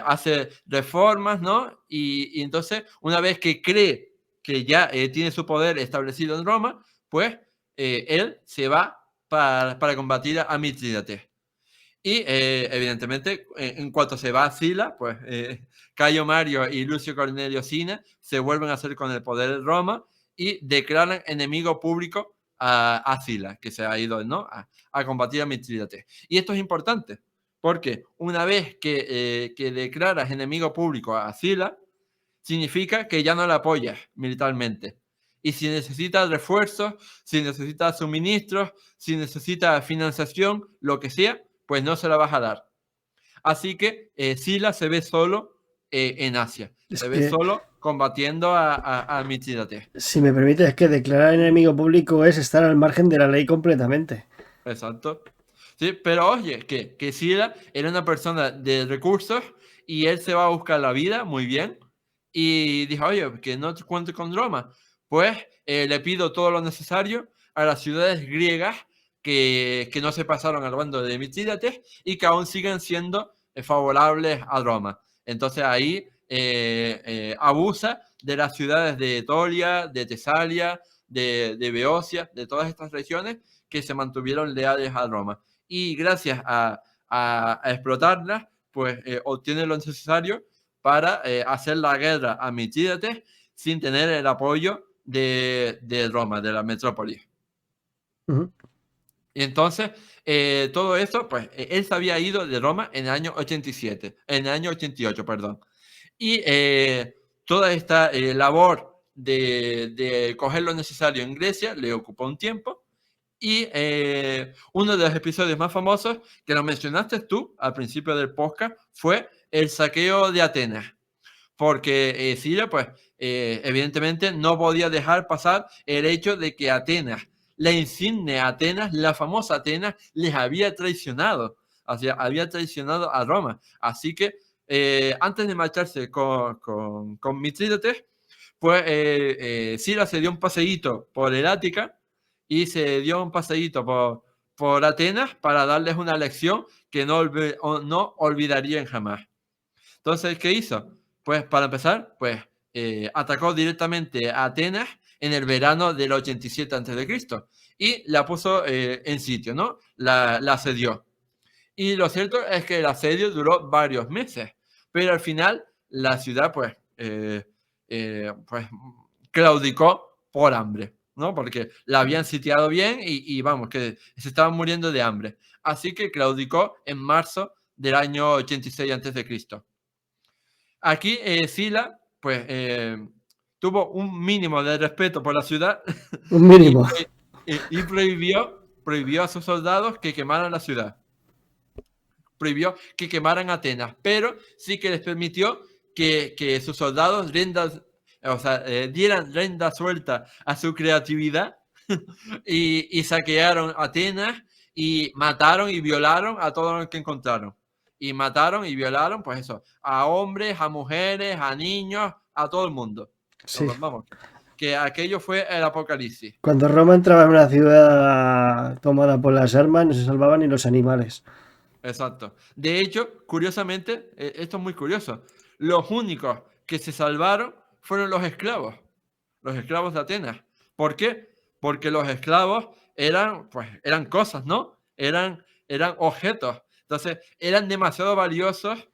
hace reformas, ¿no? Y entonces, una vez que cree que ya tiene su poder establecido en Roma, pues él se va para combatir a Mitrídates. Y evidentemente, en cuanto se va a Sila, pues Cayo Mario y Lucio Cornelio Sina se vuelven a hacer con el poder de Roma y declaran enemigo público a Sila, que se ha ido, ¿no? a combatir a Mitrídates. Y esto es importante, porque una vez que declaras enemigo público a Sila, significa que ya no la apoyas militarmente. Y si necesitas refuerzos, si necesitas suministros, si necesitas financiación, lo que sea, pues no se la vas a dar. Así que Sila se ve solo en Asia, Es se ve que, solo combatiendo a Mitrídates. si me permite, es que declarar enemigo público es estar al margen de la ley completamente. Exacto. Sí, pero oye, que Sila era una persona de recursos y él se va a buscar la vida muy bien y dijo, oye, que no cuente con Roma. Pues le pido todo lo necesario a las ciudades griegas que no se pasaron al bando de Mitrídates y que aún siguen siendo favorables a Roma. Entonces ahí abusa de las ciudades de Etolia, de Tesalia, de Beocia, de todas estas regiones que se mantuvieron leales a Roma. Y gracias a explotarlas, pues obtiene lo necesario para hacer la guerra a Mitrídates sin tener el apoyo de Roma, de la metrópoli. Ujú. Y entonces, todo eso, pues él se había ido de Roma en el año 87, en el año 88, perdón. Y toda esta labor de coger lo necesario en Grecia le ocupó un tiempo. Y uno de los episodios más famosos, que lo mencionaste tú al principio del podcast, fue el saqueo de Atenas. Porque Siria, pues, evidentemente no podía dejar pasar el hecho de que Atenas, la insigne Atenas, la famosa Atenas, les había traicionado. O sea, había traicionado a Roma. Así que antes de marcharse con Mitrídates, pues Sila se dio un paseíto por el Ática y se dio un paseíto por Atenas para darles una lección que no olvidarían jamás. Entonces, ¿qué hizo? Pues para empezar, pues atacó directamente a Atenas en el verano del 87 a.C. y la puso en sitio, ¿no? La asedió. Y lo cierto es que el asedio duró varios meses, pero al final la ciudad, pues claudicó por hambre, ¿no? Porque la habían sitiado bien y vamos, que se estaban muriendo de hambre. Así que claudicó en marzo del año 86 a.C. Aquí Sila, pues, tuvo un mínimo de respeto por la ciudad Un y, mínimo. y prohibió a sus soldados que quemaran la ciudad. Prohibió que quemaran Atenas, pero sí que les permitió que sus soldados dieran rienda suelta a su creatividad y saquearon Atenas y mataron y violaron a todos los que encontraron. Y mataron y violaron, pues eso, a hombres, a mujeres, a niños, a todo el mundo. Sí. Vamos, que aquello fue el apocalipsis. Cuando Roma entraba en una ciudad tomada por las armas, no se salvaban ni los animales. Exacto. De hecho, curiosamente, esto es muy curioso. Los únicos que se salvaron fueron los esclavos de Atenas. ¿Por qué? Porque los esclavos eran, pues, eran cosas, ¿no? Eran objetos. Entonces, eran demasiado valiosos,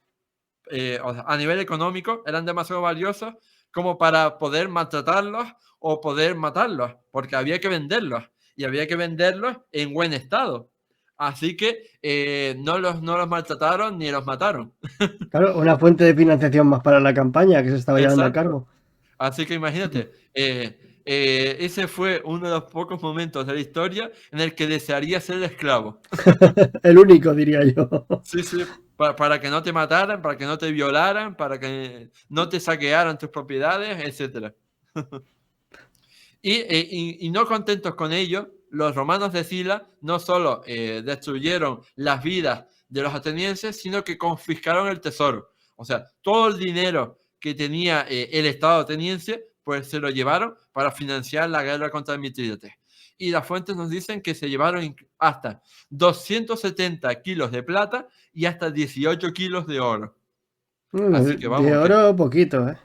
o sea, a nivel económico, eran demasiado valiosos como para poder maltratarlos o poder matarlos, porque había que venderlos y había que venderlos en buen estado. Así que no los maltrataron ni los mataron. Claro, una fuente de financiación más para la campaña que se estaba llevando a Exacto. cabo. Así que imagínate, ese fue uno de los pocos momentos de la historia en el que desearía ser esclavo. El único, diría yo. Sí, sí, para que no te mataran, para que no te violaran, para que no te saquearan tus propiedades, etcétera. Y no contentos con ello, los romanos de Sila no solo destruyeron las vidas de los atenienses, sino que confiscaron el tesoro. O sea, todo el dinero que tenía el Estado ateniense, pues se lo llevaron para financiar la guerra contra Mitrídates. Y las fuentes nos dicen que se llevaron hasta 270 kilos de plata y hasta 18 kilos de oro. Así que De vamos, que oro, poquito, ¿eh?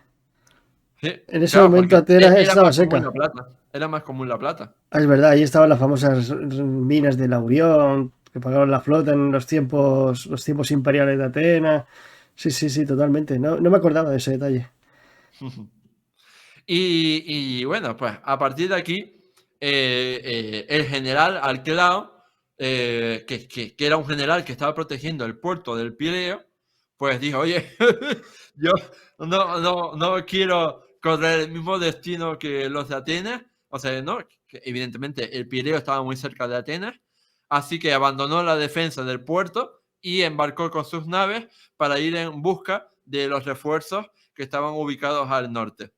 sí, En ese claro, momento porque Atenas era estaba más común seca. la plata. Era más común la plata. Ah, es verdad, ahí estaban las famosas minas de Laurión, que pagaron la flota en los tiempos imperiales de Atenas. Sí, sí, sí, totalmente. No, no me acordaba de ese detalle. Y bueno, pues a partir de aquí, el general Arquelao, que era un general que estaba protegiendo el puerto del Pireo, pues dijo, oye, yo no quiero correr el mismo destino que los de Atenas, o sea, ¿no? Que evidentemente el Pireo estaba muy cerca de Atenas, así que abandonó la defensa del puerto y embarcó con sus naves para ir en busca de los refuerzos que estaban ubicados al norte.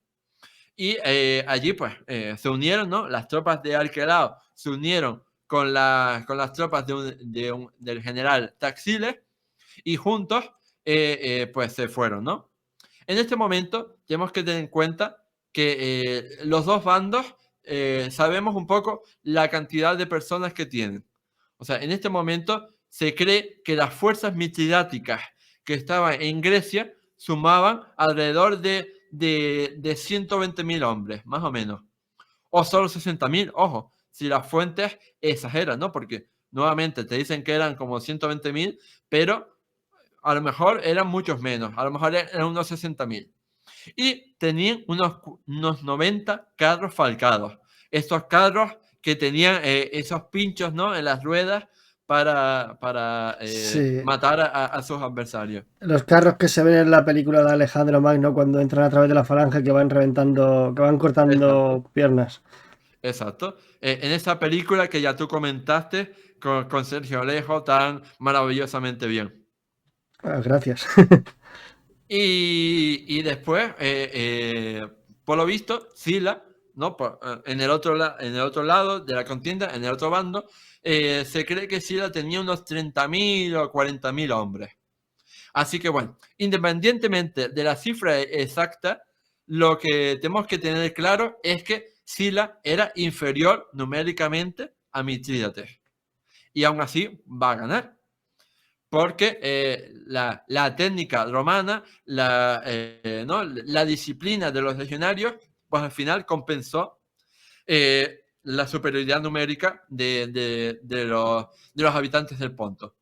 Y allí pues se unieron, ¿no? Las tropas de Arquelao se unieron con las tropas del general Taxiles y juntos pues se fueron, ¿no? En este momento tenemos que tener en cuenta que los dos bandos sabemos un poco la cantidad de personas que tienen. O sea, en este momento se cree que las fuerzas mitridáticas que estaban en Grecia sumaban alrededor de 120.000 hombres, más o menos. O solo 60.000, ojo, si las fuentes exageran, ¿no? Porque nuevamente te dicen que eran como 120.000, pero a lo mejor eran muchos menos, a lo mejor eran unos 60.000. Y tenían unos 90 carros falcados. Estos carros que tenían esos pinchos, ¿no? En las ruedas para Sí, matar a sus adversarios. los carros que se ven en la película de Alejandro Magno cuando entran a través de la falange que van reventando, que van Exacto, cortando piernas. exacto. En esa película que ya tú comentaste con Sergio Alejo tan maravillosamente bien. Ah, gracias. Y después, por lo visto, Sila, ¿no? En en el otro lado de la contienda, en el otro bando, se cree que Sila tenía unos 30.000 o 40.000 hombres. Así que bueno, independientemente de la cifra exacta, lo que tenemos que tener claro es que Sila era inferior numéricamente a Mitrídates. Y aún así va a ganar porque la técnica romana, ¿no? La disciplina de los legionarios, pues al final compensó la superioridad numérica de los habitantes del Ponto.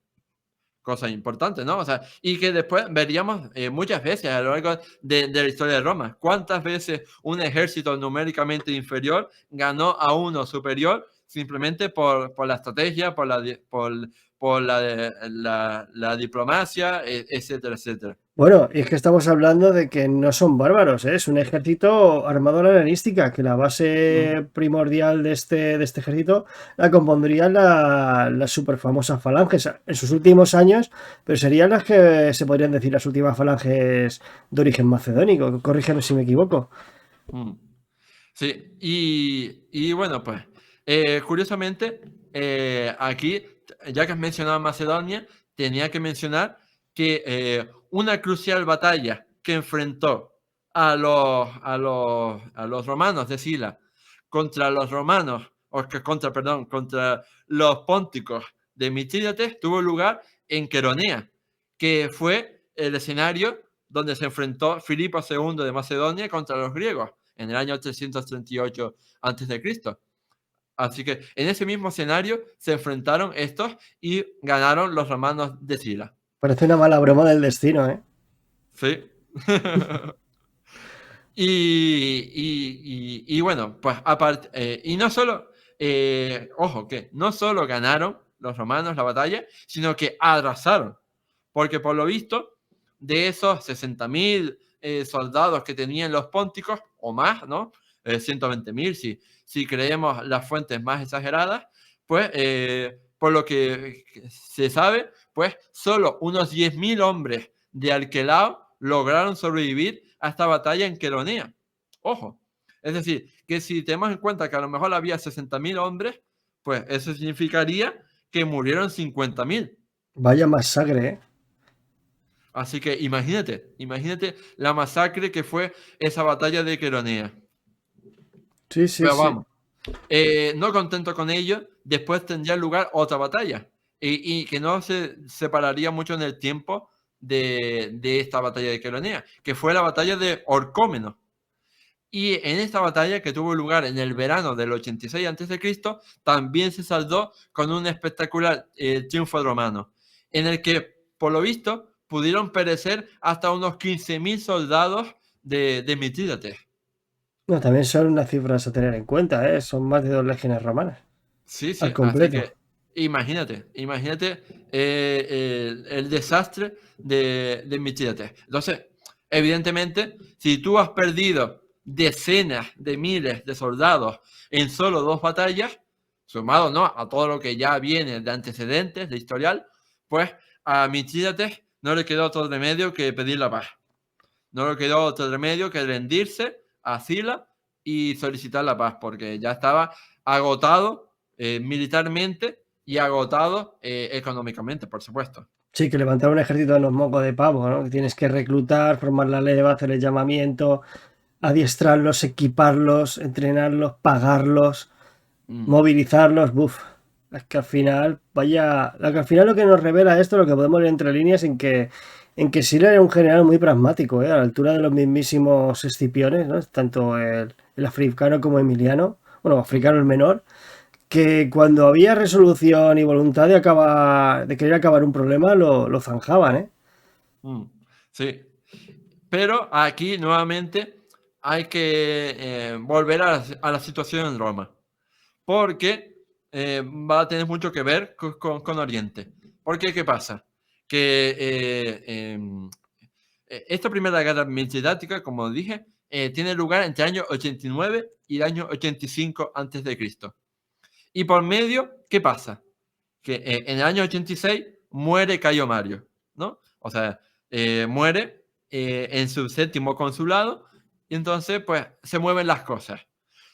Cosa importante, ¿no? O sea, y que después veríamos muchas veces a lo largo de la historia de Roma. ¿Cuántas veces un ejército numéricamente inferior ganó a uno superior simplemente por la estrategia, por la diplomacia, etcétera, etcétera? Bueno, y es que estamos hablando de que no son bárbaros, ¿eh? Es un ejército armado a la helenística, que la Ujú. base primordial de este ejército la compondrían las super famosas falanges en sus últimos años, pero serían las que se podrían decir las últimas falanges de origen macedónico. Corrígeme si me equivoco. Mm. Sí, y bueno, pues curiosamente, aquí, ya que has mencionado Macedonia, tenía que mencionar que una crucial batalla que enfrentó a los romanos de Sila contra los romanos, perdón, contra los pónticos de Mitrídates tuvo lugar en Queronea, que fue el escenario donde se enfrentó Filipo II de Macedonia contra los griegos en el año 338 a.C. Así que en ese mismo escenario se enfrentaron estos y ganaron los romanos de Sila. Parece una mala broma del destino, ¿eh? Sí. Y bueno, pues aparte, y no solo, ojo, que no solo ganaron los romanos la batalla, sino que arrasaron. Porque por lo visto, de esos 60.000 soldados que tenían los pónticos, o más, ¿no? 120.000, si creemos las fuentes más exageradas, pues por lo que se sabe, pues solo unos 10.000 hombres de Arquelao lograron sobrevivir a esta batalla en Queronea. Ojo, es decir, que si tenemos en cuenta que a lo mejor había 60.000 hombres, pues eso significaría que murieron 50.000. Vaya masacre, ¿eh? Así que imagínate la masacre que fue esa batalla de Queronea. Sí, sí, Pero sí. vamos, no contento con ello, después tendría lugar otra batalla y que no se separaría mucho en el tiempo de esta batalla de Queronea, que fue la batalla de Orcómeno. Y en esta batalla, que tuvo lugar en el verano del 86 a.C., también se saldó con un espectacular triunfo romano, en el que, por lo visto, pudieron perecer hasta unos 15.000 soldados de Mitrídates. No, también son unas cifras a tener en cuenta, ¿eh? Son más de 2 legiones romanas. Sí, Al sí, así completo. que imagínate el desastre de Mitrídates. Entonces, evidentemente, si tú has perdido decenas de miles de soldados en solo 2 batallas, sumado, ¿no?, a todo lo que ya viene de antecedentes, de historial, pues a Mitrídates no le quedó otro remedio que pedir la paz. No le quedó otro remedio que rendirse a Sila y solicitar la paz, porque ya estaba agotado militarmente y agotado económicamente, por supuesto. Sí, que levantar un ejército de los mocos de pavo, ¿no? Que tienes que reclutar, formar la leva, hacer el llamamiento, adiestrarlos, equiparlos, entrenarlos, pagarlos, movilizarlos. Buf. Es que al final, vaya. Que al final lo que nos revela esto, lo que podemos leer entre líneas, en que Sila era un general muy pragmático, ¿eh? A la altura de los mismísimos Escipiones, ¿no? Tanto el africano como Emiliano, bueno, africano el menor, que cuando había resolución y voluntad de querer acabar un problema, lo zanjaban, ¿eh? Sí, pero aquí nuevamente hay que volver a la situación en Roma, porque va a tener mucho que ver con Oriente. Porque, ¿qué pasa? Que esta primera guerra mitrídatica, como dije, tiene lugar entre el año 89 y el año 85 a.C. Y por medio, ¿qué pasa? Que en el año 86 muere Cayo Mario, ¿no? O sea, muere en su 7º consulado y entonces, pues, se mueven las cosas.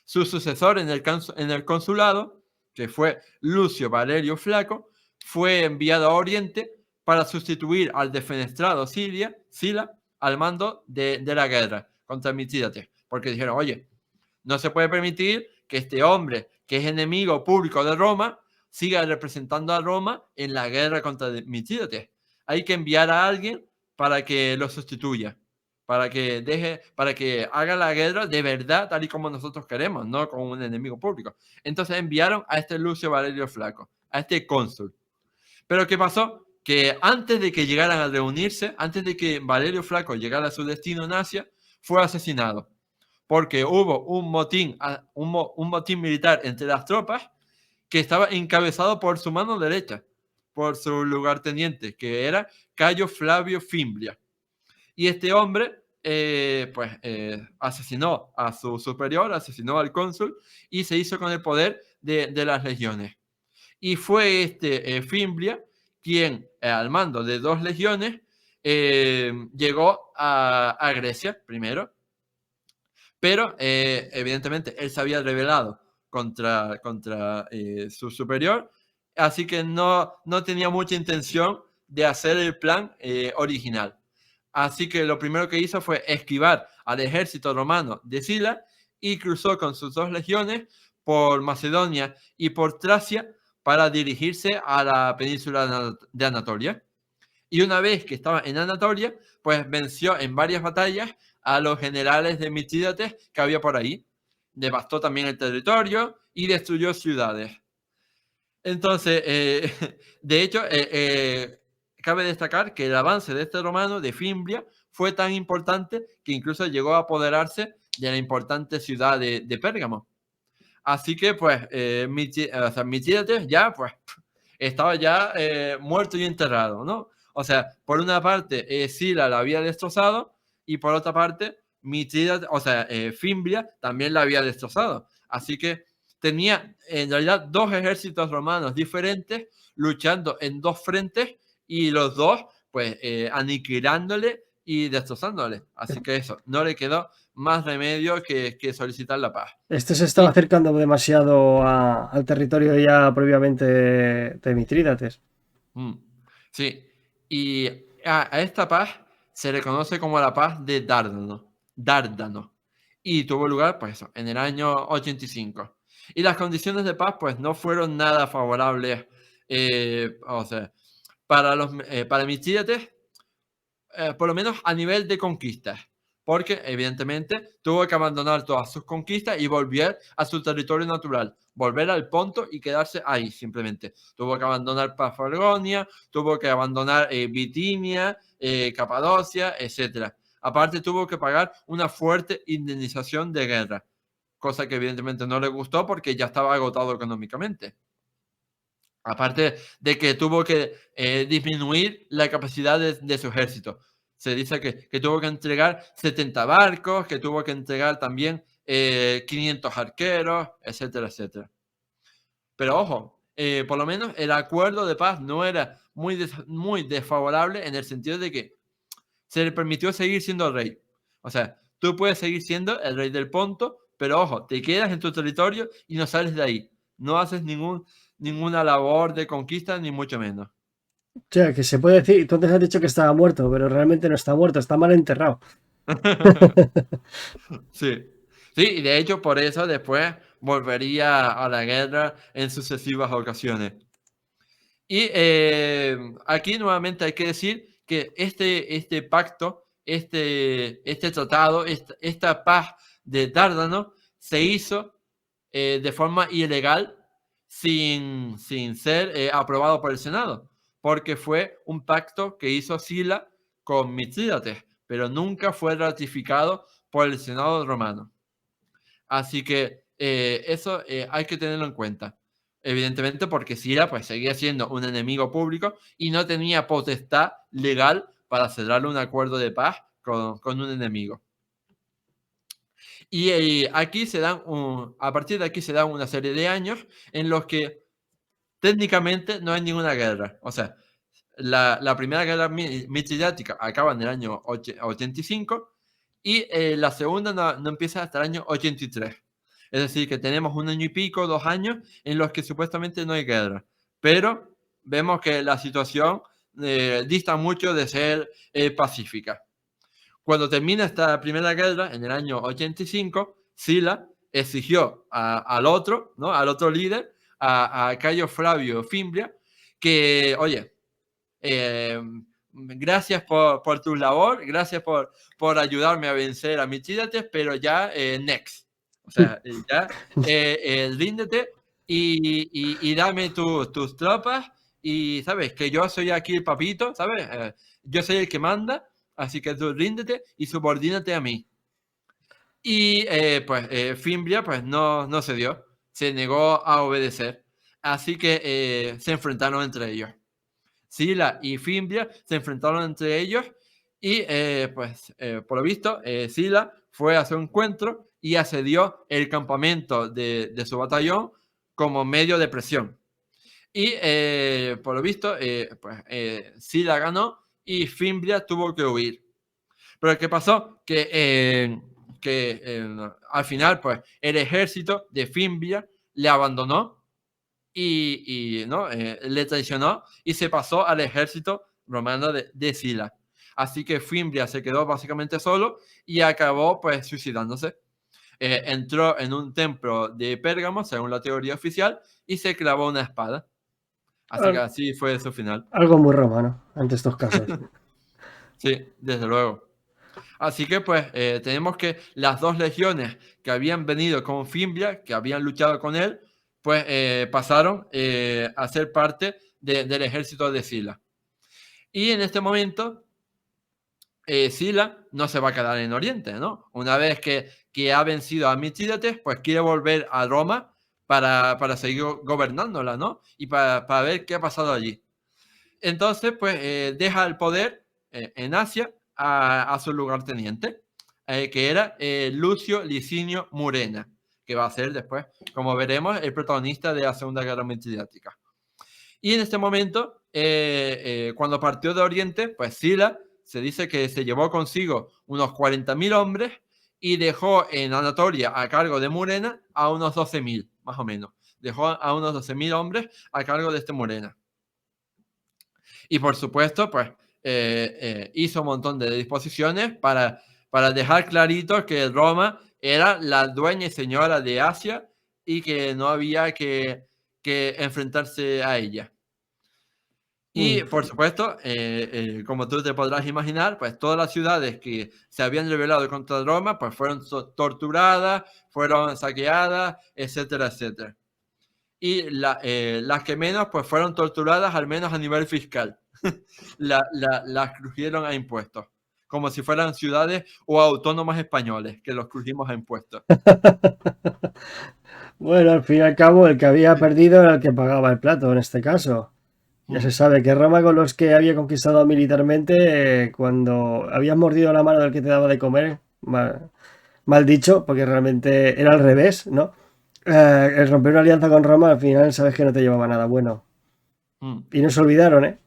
Su sucesor en el consulado, que fue Lucio Valerio Flaco, fue enviado a Oriente para sustituir al defenestrado Sila al mando de la guerra contra Mitrídates, porque dijeron, oye, no se puede permitir que este hombre, que es enemigo público de Roma, siga representando a Roma en la guerra contra Mitrídates. Hay que enviar a alguien para que lo sustituya, para que haga la guerra de verdad, tal y como nosotros queremos, no con un enemigo público. Entonces enviaron a este Lucio Valerio Flaco, a este cónsul. Pero ¿qué pasó? Que antes de que llegaran a reunirse, antes de que Valerio Flaco llegara a su destino en Asia, fue asesinado porque hubo un motín militar entre las tropas que estaba encabezado por su mano derecha, por su lugarteniente, que era Cayo Flavio Fimbria. Y este hombre, asesinó a su superior, asesinó al cónsul y se hizo con el poder de las legiones. Y fue este Fimbria quien, al mando de 2 legiones, llegó a Grecia primero, pero evidentemente él se había rebelado contra su superior, así que no tenía mucha intención de hacer el plan original. Así que lo primero que hizo fue esquivar al ejército romano de Sila y cruzó con sus 2 legiones por Macedonia y por Tracia para dirigirse a la península de Anatolia. Y una vez que estaba en Anatolia, pues venció en varias batallas a los generales de Mitrídates que había por ahí. devastó también el territorio y destruyó ciudades. Entonces, de hecho, cabe destacar que el avance de este romano, de Fimbria, fue tan importante que incluso llegó a apoderarse de la importante ciudad de Pérgamo. Así que, pues, Mithridates ya, pues, estaba ya muerto y enterrado, ¿no? O sea, por una parte, Sila la había destrozado y por otra parte, Mithridates, o sea, Fimbria también la había destrozado. Así que tenía en realidad dos ejércitos romanos diferentes luchando en dos frentes y los dos, pues, aniquilándole y destrozándole. Así que eso, no le quedó más remedio que solicitar la paz. Este se estaba Y, acercando demasiado al territorio ya previamente de Mitrídates. sí, y a esta paz se le conoce como la paz de Dárdano, y tuvo lugar, pues eso, en el año 85. Y las condiciones de paz, pues no fueron nada favorables, o sea, para Mithridates, por lo menos a nivel de conquistas, porque evidentemente tuvo que abandonar todas sus conquistas y volver a su territorio natural, volver al Ponto y quedarse ahí simplemente. Tuvo que abandonar Paflagonia, tuvo que abandonar Bitinia, Capadocia, etc. Aparte tuvo que pagar una fuerte indemnización de guerra, cosa que evidentemente no le gustó porque ya estaba agotado económicamente. Aparte de que tuvo que disminuir la capacidad de su ejército. Se dice que tuvo que entregar 70 barcos, que tuvo que entregar también 500 arqueros, etcétera, etcétera. Pero ojo, por lo menos el acuerdo de paz no era muy desfavorable en el sentido de que se le permitió seguir siendo rey. O sea, tú puedes seguir siendo el rey del Ponto, pero ojo, te quedas en tu territorio y no sales de ahí. No haces ninguna labor de conquista, ni mucho menos. O sea, que se puede decir, tú antes has dicho que estaba muerto, pero realmente no está muerto, está mal enterrado. Sí. Sí, y de hecho por eso después volvería a la guerra en sucesivas ocasiones. Y aquí nuevamente hay que decir que este pacto, este tratado, esta paz de Dárdano se hizo de forma ilegal sin ser aprobado por el Senado, porque fue un pacto que hizo Sila con Mitrídates, pero nunca fue ratificado por el Senado romano. Así que eso hay que tenerlo en cuenta. Evidentemente porque Sila pues, seguía siendo un enemigo público y no tenía potestad legal para cerrar un acuerdo de paz con un enemigo. Y aquí a partir de aquí se dan una serie de años en los que técnicamente no hay ninguna guerra. O sea, la primera guerra mitridática acaba en el año 85 y la segunda no empieza hasta el año 83. Es decir, que tenemos un año y pico, 2 años, en los que supuestamente no hay guerra. Pero vemos que la situación dista mucho de ser pacífica. Cuando termina esta primera guerra, en el año 85, Sila exigió al otro, ¿no? Al otro líder, a Cayo Flavio Fimbria, que, oye, gracias por tu labor, gracias por ayudarme a vencer a Mithridates, pero ya next. O sea, ya ríndete y dame tus tropas y, ¿sabes? Que yo soy aquí el papito, ¿sabes? Yo soy el que manda, así que tú ríndete y subordínate a mí. Y pues Fimbria pues no se dio, se negó a obedecer, así que se enfrentaron entre ellos. Sila y Fimbria se enfrentaron entre ellos y pues por lo visto Sila fue a su encuentro y asedió el campamento de su batallón como medio de presión. Y por lo visto pues Sila ganó y Fimbria tuvo que huir. Pero ¿qué pasó? Que al final pues el ejército de Fimbria le abandonó y ¿no? Le traicionó y se pasó al ejército romano de Sila. Así que Fimbria se quedó básicamente solo y acabó pues suicidándose. Entró en un templo de Pérgamo, según la teoría oficial, y se clavó una espada. Así que así fue su final. Algo muy romano ante estos casos. Sí, desde luego. Así que pues tenemos que las dos legiones que habían venido con Fimbria, que habían luchado con él, pues pasaron a ser parte del ejército de Sila. Y en este momento, Sila no se va a quedar en Oriente, ¿no? Una vez que ha vencido a Mitrídates, pues quiere volver a Roma para seguir gobernándola, ¿no? Y para ver qué ha pasado allí. Entonces, pues deja el poder en Asia a su lugarteniente, que era Lucio Licinio Murena, que va a ser después, como veremos, el protagonista de la Segunda Guerra Mitridática. Y en este momento, cuando partió de Oriente, pues Sila se dice que se llevó consigo unos 40.000 hombres y dejó en Anatolia a cargo de Murena a unos 12.000, más o menos. Dejó a unos 12.000 hombres a cargo de este Murena. Y por supuesto, pues hizo un montón de disposiciones para dejar clarito que Roma era la dueña y señora de Asia y que no había que enfrentarse a ella. Y por supuesto, como tú te podrás imaginar, pues todas las ciudades que se habían rebelado contra Roma, pues fueron torturadas, fueron saqueadas, etcétera, etcétera. Y las que menos, pues fueron torturadas, al menos a nivel fiscal. Las crujieron a impuestos, como si fueran ciudades o autónomas españoles, que los crujimos a impuestos. Bueno, al fin y al cabo, el que había perdido era el que pagaba el plato en este caso. Ya se sabe que Roma, con los que había conquistado militarmente, cuando habías mordido la mano del que te daba de comer, mal dicho, porque realmente era al revés, ¿no? El romper una alianza con Roma, al final sabes que no te llevaba nada bueno. Y no se olvidaron, ¿eh?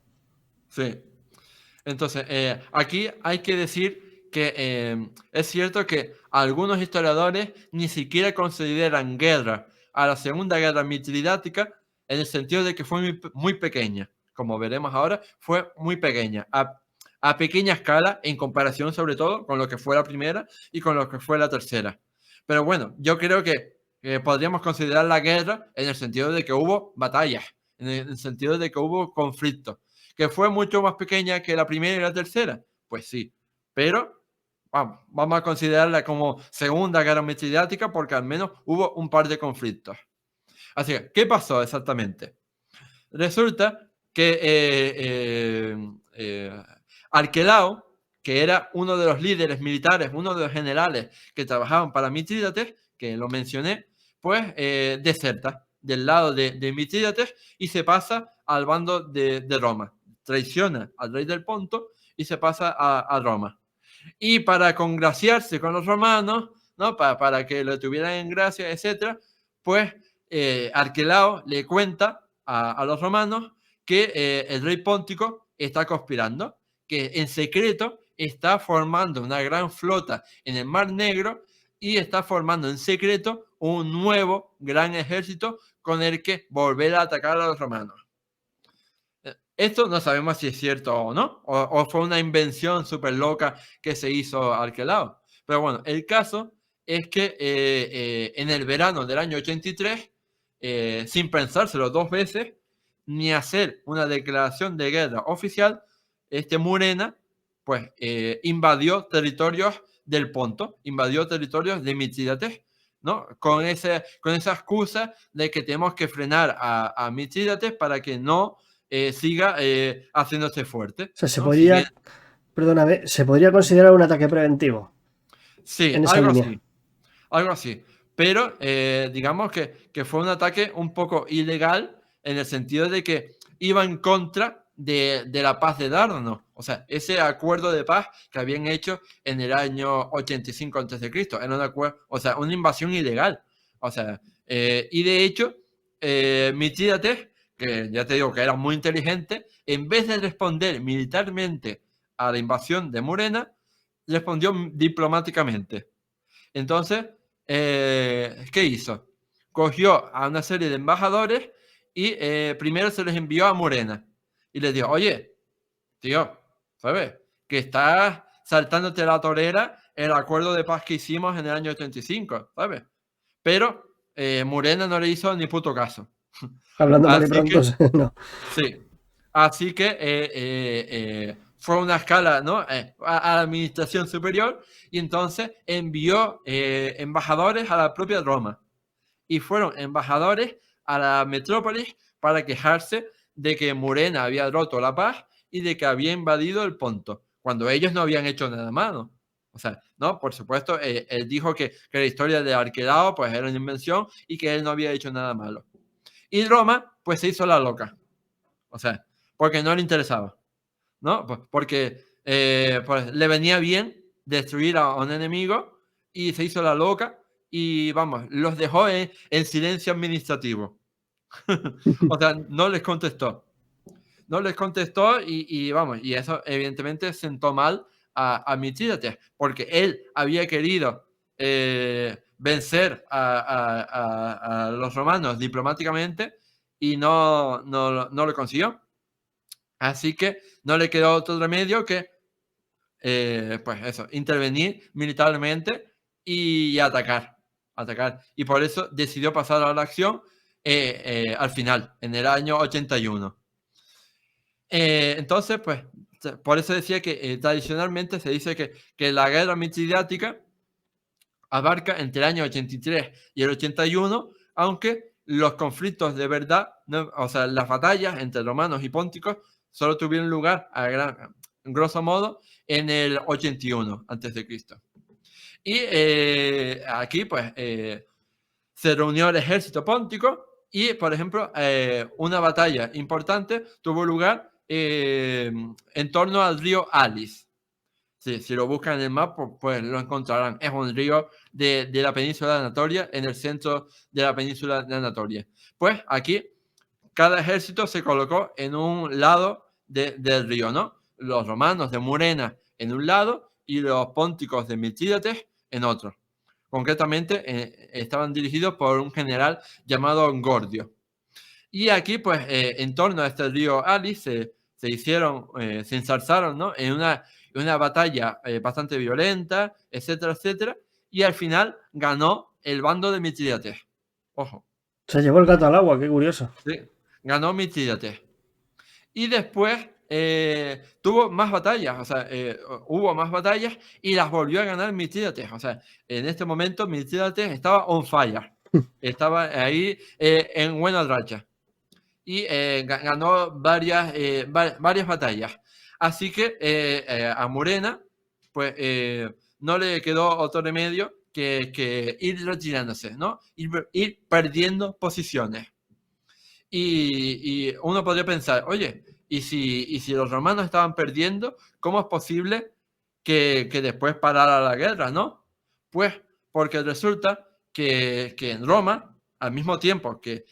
Sí. Entonces, aquí hay que decir que es cierto que algunos historiadores ni siquiera consideran guerra a la Segunda Guerra Mitridática, en el sentido de que fue muy, muy pequeña. Como veremos ahora, fue muy pequeña, a pequeña escala, en comparación sobre todo con lo que fue la primera y con lo que fue la tercera. Pero bueno, yo creo que podríamos considerar la guerra en el sentido de que hubo batallas, en el sentido de que hubo conflictos. ¿Que fue mucho más pequeña que la primera y la tercera? Pues sí, pero vamos a considerarla como Segunda Guerra Mitridática porque al menos hubo un par de conflictos. Así que, ¿qué pasó exactamente? Resulta que Arquelao, que era uno de los líderes militares, uno de los generales que trabajaban para Mitrídates, que lo mencioné, pues deserta del lado de Mitrídates y se pasa al bando de Roma. Traiciona al rey del Ponto y se pasa a Roma. Y para congraciarse con los romanos, ¿no? Para que lo tuvieran en gracia, etc., pues Arquelao le cuenta a los romanos que el rey Póntico está conspirando, que en secreto está formando una gran flota en el Mar Negro y está formando en secreto un nuevo gran ejército con el que volver a atacar a los romanos. Esto no sabemos si es cierto o no, o fue una invención súper loca que se hizo Arquelao. Pero bueno, el caso es que en el verano del año 83, sin pensárselo dos veces, ni hacer una declaración de guerra oficial, este Murena, pues invadió territorios del Ponto, invadió territorios de Mitrídates, ¿no? Con esa excusa de que tenemos que frenar a Mitrídates para que no siga haciéndose fuerte. O sea, se ¿no? podría, perdóname, se podría considerar un ataque preventivo Sí, en esa algo línea. así, algo así. Pero digamos que fue un ataque un poco ilegal en el sentido de que iba en contra de la paz de Dárdano. O sea, ese acuerdo de paz que habían hecho en el año 85 a.C. Era un acuerdo, o sea, una invasión ilegal. O sea, y de hecho, Mitrídates, que ya te digo que era muy inteligente, en vez de responder militarmente a la invasión de Murena, respondió diplomáticamente. Entonces, ¿qué hizo? Cogió a una serie de embajadores y primero se les envió a Murena y les dijo, oye, tío, ¿sabes? Que estás saltándote la torera el acuerdo de paz que hicimos en el año 85, ¿sabes? Pero Murena no le hizo ni puto caso. Hablando mal y Así pronto, que, no. sí. Así que fue una escala, ¿no? A la administración superior, y entonces envió embajadores a la propia Roma. Y fueron embajadores a la metrópolis para quejarse de que Murena había roto la paz y de que había invadido el Ponto, cuando ellos no habían hecho nada malo. O sea, no, por supuesto, él dijo que la historia de Arquelao pues era una invención y que él no había hecho nada malo. Y Roma pues se hizo la loca. O sea, porque no le interesaba, ¿no? Porque pues, le venía bien destruir a un enemigo y se hizo la loca y, vamos, los dejó en silencio administrativo. O sea, no les contestó. No les contestó y, vamos, y eso evidentemente sentó mal a Mithridates, porque él había querido vencer a los romanos diplomáticamente y no lo consiguió. Así que no le quedó otro remedio que, pues eso, intervenir militarmente y atacar. Y por eso decidió pasar a la acción al final, en el año 81. Entonces, pues, por eso decía que tradicionalmente se dice que la guerra mitridática abarca entre el año 83 y el 81, aunque los conflictos de verdad, ¿no? O sea, las batallas entre romanos y pónticos solo tuvieron lugar, grosso modo, en el 81 a.C. Y aquí, pues, se reunió el ejército póntico y, por ejemplo, una batalla importante tuvo lugar en torno al río Alis. Sí, si lo buscan en el mapa, pues lo encontrarán. Es un río de la península de Anatolia, en el centro de la península de Anatolia. Pues aquí cada ejército se colocó en un lado del río, ¿no? Los romanos de Murena en un lado y los pónticos de Mithridates en otro. Concretamente, estaban dirigidos por un general llamado Gordio. Y aquí, pues, en torno a este río Ali se ensalzaron, ¿no? En una batalla bastante violenta, etcétera, etcétera. Y al final ganó el bando de Mithridates. Ojo. Se llevó el gato al agua, qué curioso. Sí, ganó Mithridates. Y después tuvo más batallas, o sea, hubo más batallas y las volvió a ganar Mithridates. O sea, en este momento Mithridates estaba on fire. Estaba ahí en buena racha. Y ganó varias batallas. Así que a Murena, pues no le quedó otro remedio que ir retirándose, ¿no? Ir perdiendo posiciones. Y uno podría pensar, oye, ¿y si los romanos estaban perdiendo, cómo es posible que después parara la guerra, no? Pues porque resulta que en Roma, al mismo tiempo que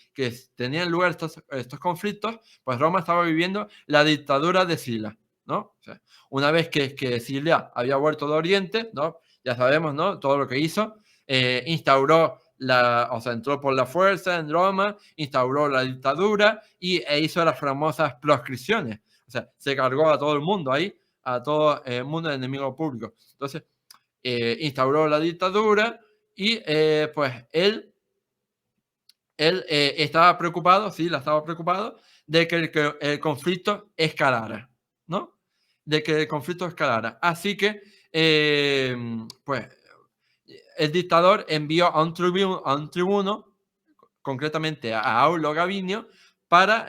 tenían lugar estos conflictos, pues Roma estaba viviendo la dictadura de Sila, ¿no? O sea, una vez que Sila había vuelto de Oriente, ¿no? Ya sabemos, ¿no? Todo lo que hizo, instauró o sea, entró por la fuerza en Roma, instauró la dictadura e hizo las famosas proscripciones. O sea, se cargó a todo el mundo ahí, a todo el mundo de enemigo público. Entonces, instauró la dictadura y pues él estaba preocupado, sí, estaba preocupado de que el conflicto escalara, ¿no? De que el conflicto escalara. Así que, pues, el dictador envió a un tribuno, concretamente a Aulo Gavinio, para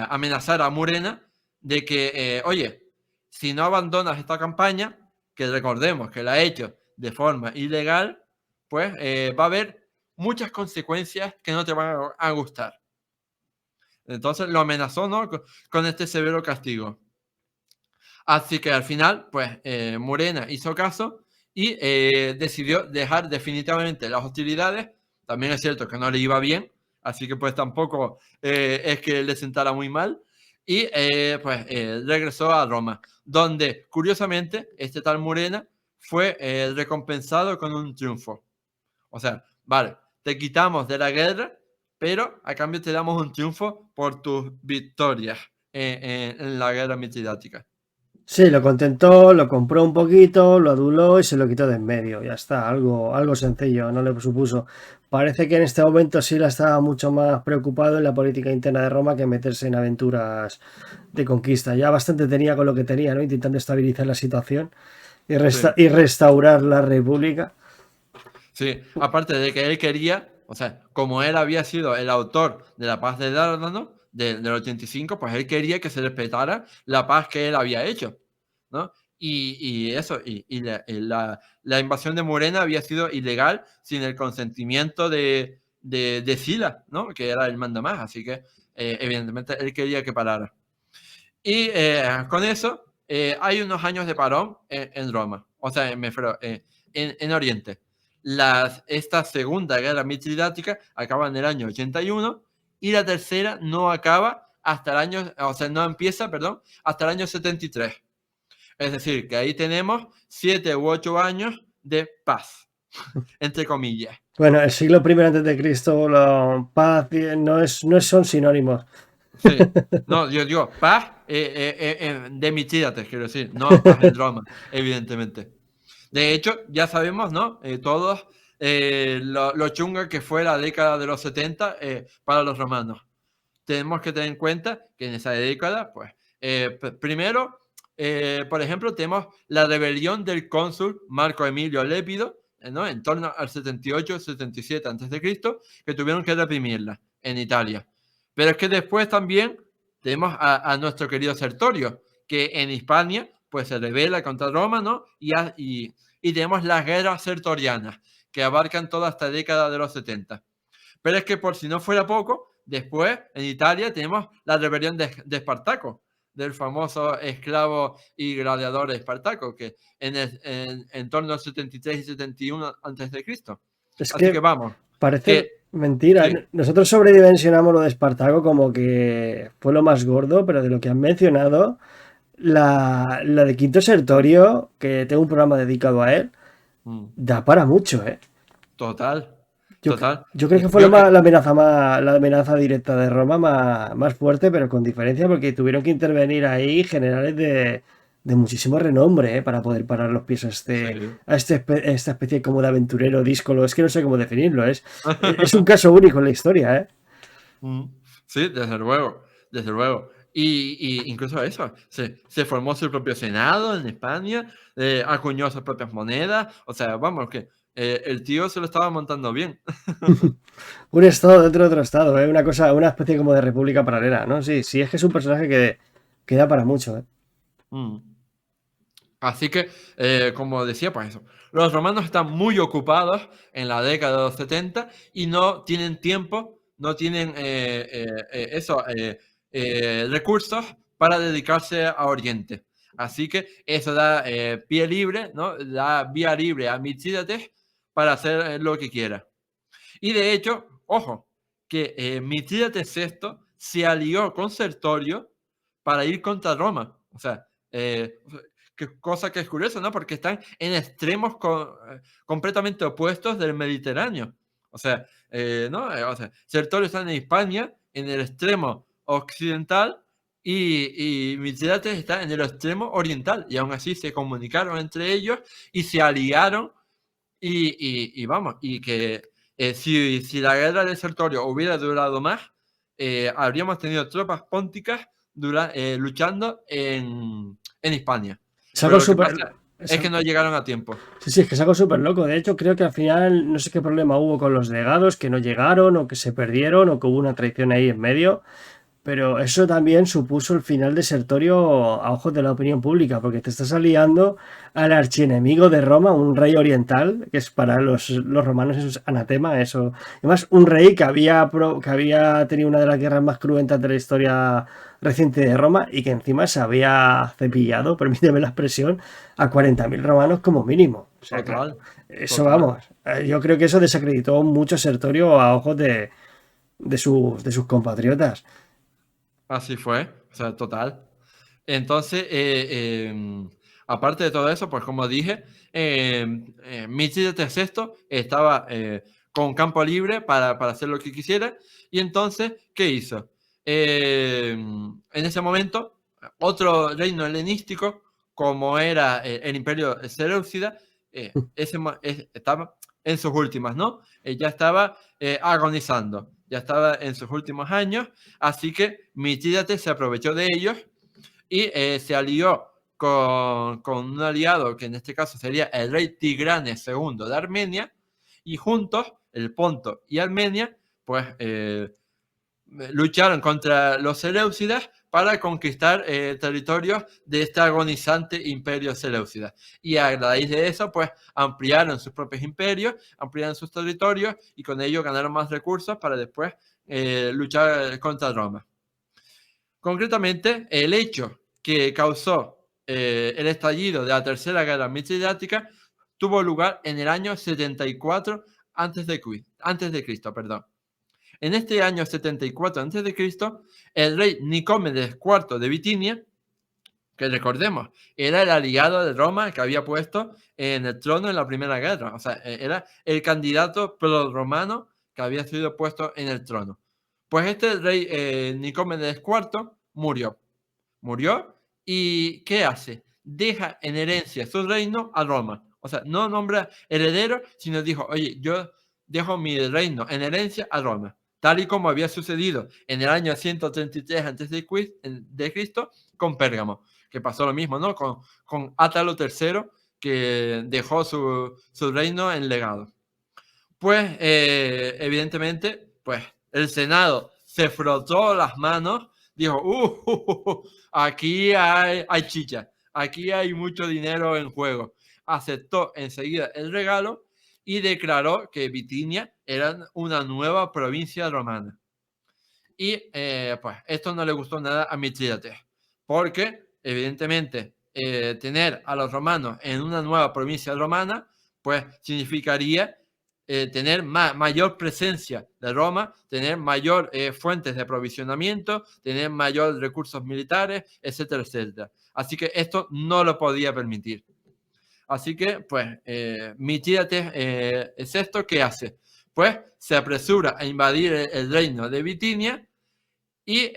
amenazar a Murena de que, oye, si no abandonas esta campaña, que recordemos que la ha hecho de forma ilegal, pues va a haber muchas consecuencias que no te van a gustar. Entonces lo amenazó, ¿no? Con este severo castigo. Así que al final, pues Murena hizo caso y decidió dejar definitivamente las hostilidades. También es cierto que no le iba bien, así que pues tampoco es que le sentara muy mal. Y pues regresó a Roma, donde curiosamente este tal Murena fue recompensado con un triunfo. O sea, vale, te quitamos de la guerra, pero a cambio te damos un triunfo por tus victorias en la guerra mitridática. Sí, lo contentó, lo compró un poquito, lo aduló y se lo quitó de en medio. Ya está, algo sencillo, no le supuso. Parece que en este momento sí la estaba mucho más preocupado en la política interna de Roma que meterse en aventuras de conquista. Ya bastante tenía con lo que tenía, ¿no? Intentando estabilizar la situación y, Sí. y restaurar la república. Sí, aparte de que él quería, o sea, como él había sido el autor de la paz de Dárdano del 85, pues él quería que se respetara la paz que él había hecho, ¿no? Y eso, la invasión de Murena había sido ilegal sin el consentimiento de Sila, ¿no? Que era el mandamás, así que evidentemente él quería que parara. Y con eso hay unos años de parón en Roma, o sea, en Oriente. Esta segunda guerra mitridática acaba en el año 81 y la tercera no acaba hasta el año, o sea, no empieza, perdón, hasta el año 73. Es decir, que ahí tenemos 7 u 8 años de paz, entre comillas. Bueno, el siglo I antes de Cristo, la paz no son sinónimos. Sí, no, yo digo paz de Mitrídates, quiero decir, no paz en Roma, evidentemente. De hecho, ya sabemos, ¿no? Todos lo chunga que fue la década de los 70 para los romanos. Tenemos que tener en cuenta que en esa década, pues, primero, por ejemplo, tenemos la rebelión del cónsul Marco Emilio Lépido, ¿no? En torno al 78-77 a.C., que tuvieron que reprimirla en Italia. Pero es que después también tenemos a nuestro querido Sertorio, que en Hispania pues se rebela contra Roma, ¿no? Y tenemos las guerras sertorianas, que abarcan toda esta década de los 70. Pero es que por si no fuera poco, después en Italia tenemos la rebelión de Espartaco, del famoso esclavo y gladiador Espartaco, que en torno al 73 y 71 antes de Cristo. Es Así que que vamos, parece que mentira. sí, Nosotros sobredimensionamos lo de Espartaco como que fue lo más gordo, pero de lo que han mencionado, la de Quinto Sertorio, que tengo un programa dedicado a él, mm, da para mucho, ¿eh? total, Yo, total. yo creo que fue Yo que, la amenaza directa de Roma más fuerte, pero con diferencia, porque tuvieron que intervenir ahí generales de muchísimo renombre, para poder parar los pies sí. esta especie como de aventurero díscolo. Es que no sé cómo definirlo, es un caso único en la historia, ¿eh? Mm, sí, desde luego, desde luego. Y incluso eso, se formó su propio senado en España, acuñó sus propias monedas, o sea, vamos, que el tío se lo estaba montando bien. Un estado dentro de otro estado, ¿eh? Una cosa, una especie como de república paralela, ¿no? Sí, sí, es que es un personaje que da para mucho, ¿eh? Mm. Así que, como decía, pues eso, los romanos están muy ocupados en la década de los 70 y no tienen tiempo, no tienen recursos para dedicarse a Oriente. Así que eso da pie libre, ¿no? Da vía libre a Mitrídates para hacer lo que quiera. Y de hecho, ojo, que Mitrídates VI se alió con Sertorio para ir contra Roma. O sea, cosa que es curioso, ¿no? Porque están en extremos completamente opuestos del Mediterráneo. O sea, ¿no? O sea, Sertorio está en España, en el extremo occidental, y Mitrídates está en el extremo oriental. Y aún así se comunicaron entre ellos y se aliaron y vamos, y que si la guerra de Sertorio hubiera durado más, habríamos tenido tropas pónticas luchando en Hispania. Es Pero algo lo que súper. pasa es que no llegaron a tiempo. Sí, sí, es que es algo súper loco. De hecho, creo que al final no sé qué problema hubo con los legados, que no llegaron o que se perdieron o que hubo una traición ahí en medio. Pero eso también supuso el final de Sertorio a ojos de la opinión pública, porque te estás aliando al archienemigo de Roma, un rey oriental, que es para los romanos eso es anatema, eso. Además, un rey que había tenido una de las guerras más cruentas de la historia reciente de Roma y que encima se había cepillado, permíteme la expresión, a 40.000 romanos como mínimo. O sea, claro, Total, eso total. vamos. Yo creo que eso desacreditó mucho a Sertorio a ojos de sus compatriotas. Así fue, o sea, total. Entonces, aparte de todo eso, pues como dije, Mitrídates VI estaba con campo libre para hacer lo que quisiera. Y entonces, ¿qué hizo? En ese momento, otro reino helenístico como era el imperio seleucida, estaba en sus últimas, ¿no? Ya estaba agonizando, ya estaba en sus últimos años, así que Mitrídates se aprovechó de ellos y se alió con un aliado que en este caso sería el rey Tigranes II de Armenia, y juntos, el Ponto y Armenia, pues lucharon contra los seleucidas para conquistar territorios de este agonizante imperio seleucida. Y a raíz de eso, pues ampliaron sus propios imperios, ampliaron sus territorios y con ello ganaron más recursos para después luchar contra Roma. Concretamente, el hecho que causó el estallido de la Tercera Guerra Mitridática tuvo lugar en el año 74 antes de Cristo, perdón. En este año 74 a.C., el rey Nicómedes IV de Bitinia, que recordemos, era el aliado de Roma que había puesto en el trono en la Primera Guerra. O sea, era el candidato pro-romano que había sido puesto en el trono. Pues este rey Nicómedes IV murió. Murió y ¿qué hace? Deja en herencia su reino a Roma. O sea, no nombra heredero, sino dijo, oye, yo dejo mi reino en herencia a Roma, tal y como había sucedido en el año 133 a.C. con Pérgamo, que pasó lo mismo, ¿no? Con Átalo III, que dejó su reino en legado. Pues, evidentemente, pues el Senado se frotó las manos, dijo, aquí hay chicha, aquí hay mucho dinero en juego. Aceptó enseguida el regalo y declaró que Bitinia era una nueva provincia romana. Y pues esto no le gustó nada a Mitrídates, porque evidentemente tener a los romanos en una nueva provincia romana, pues significaría tener mayor presencia de Roma, tener mayor fuentes de aprovisionamiento, tener mayor recursos militares, etcétera, etcétera. Así que esto no lo podía permitir. Así que, pues, Mitrídates es esto que hace. Pues se apresura a invadir el reino de Bitinia y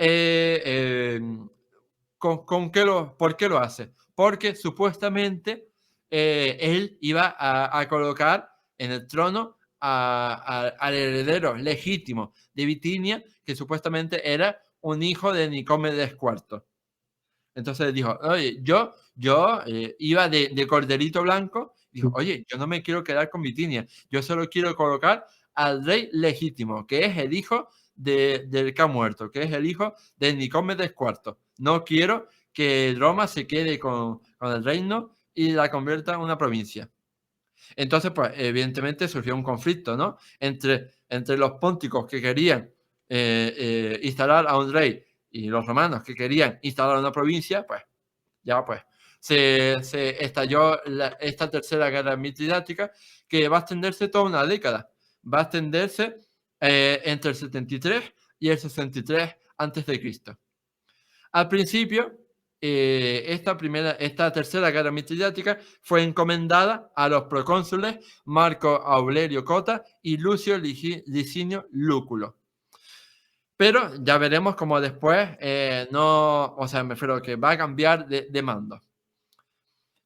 ¿por qué lo hace? Porque supuestamente él iba a colocar en el trono al heredero legítimo de Bitinia, que supuestamente era un hijo de Nicómedes IV. Entonces dijo, oye, yo iba de corderito blanco, dijo, oye, yo no me quiero quedar con Bitinia, yo solo quiero colocar al rey legítimo, que es el hijo del que ha muerto, que es el hijo de Nicómedes IV. No quiero que Roma se quede con el reino y la convierta en una provincia. Entonces, pues, evidentemente surgió un conflicto, ¿no? Entre los pónticos que querían instalar a un rey y los romanos que querían instalar una provincia, pues, ya pues, se estalló esta tercera guerra mitridática que va a extenderse toda una década. Va a extenderse entre el 73 y el 63 a.C. Al principio, esta tercera guerra mitridática fue encomendada a los procónsules Marco Aurelio Cota y Lucio Licinio Lúculo. Pero ya veremos cómo después o sea, me refiero a que va a cambiar de mando.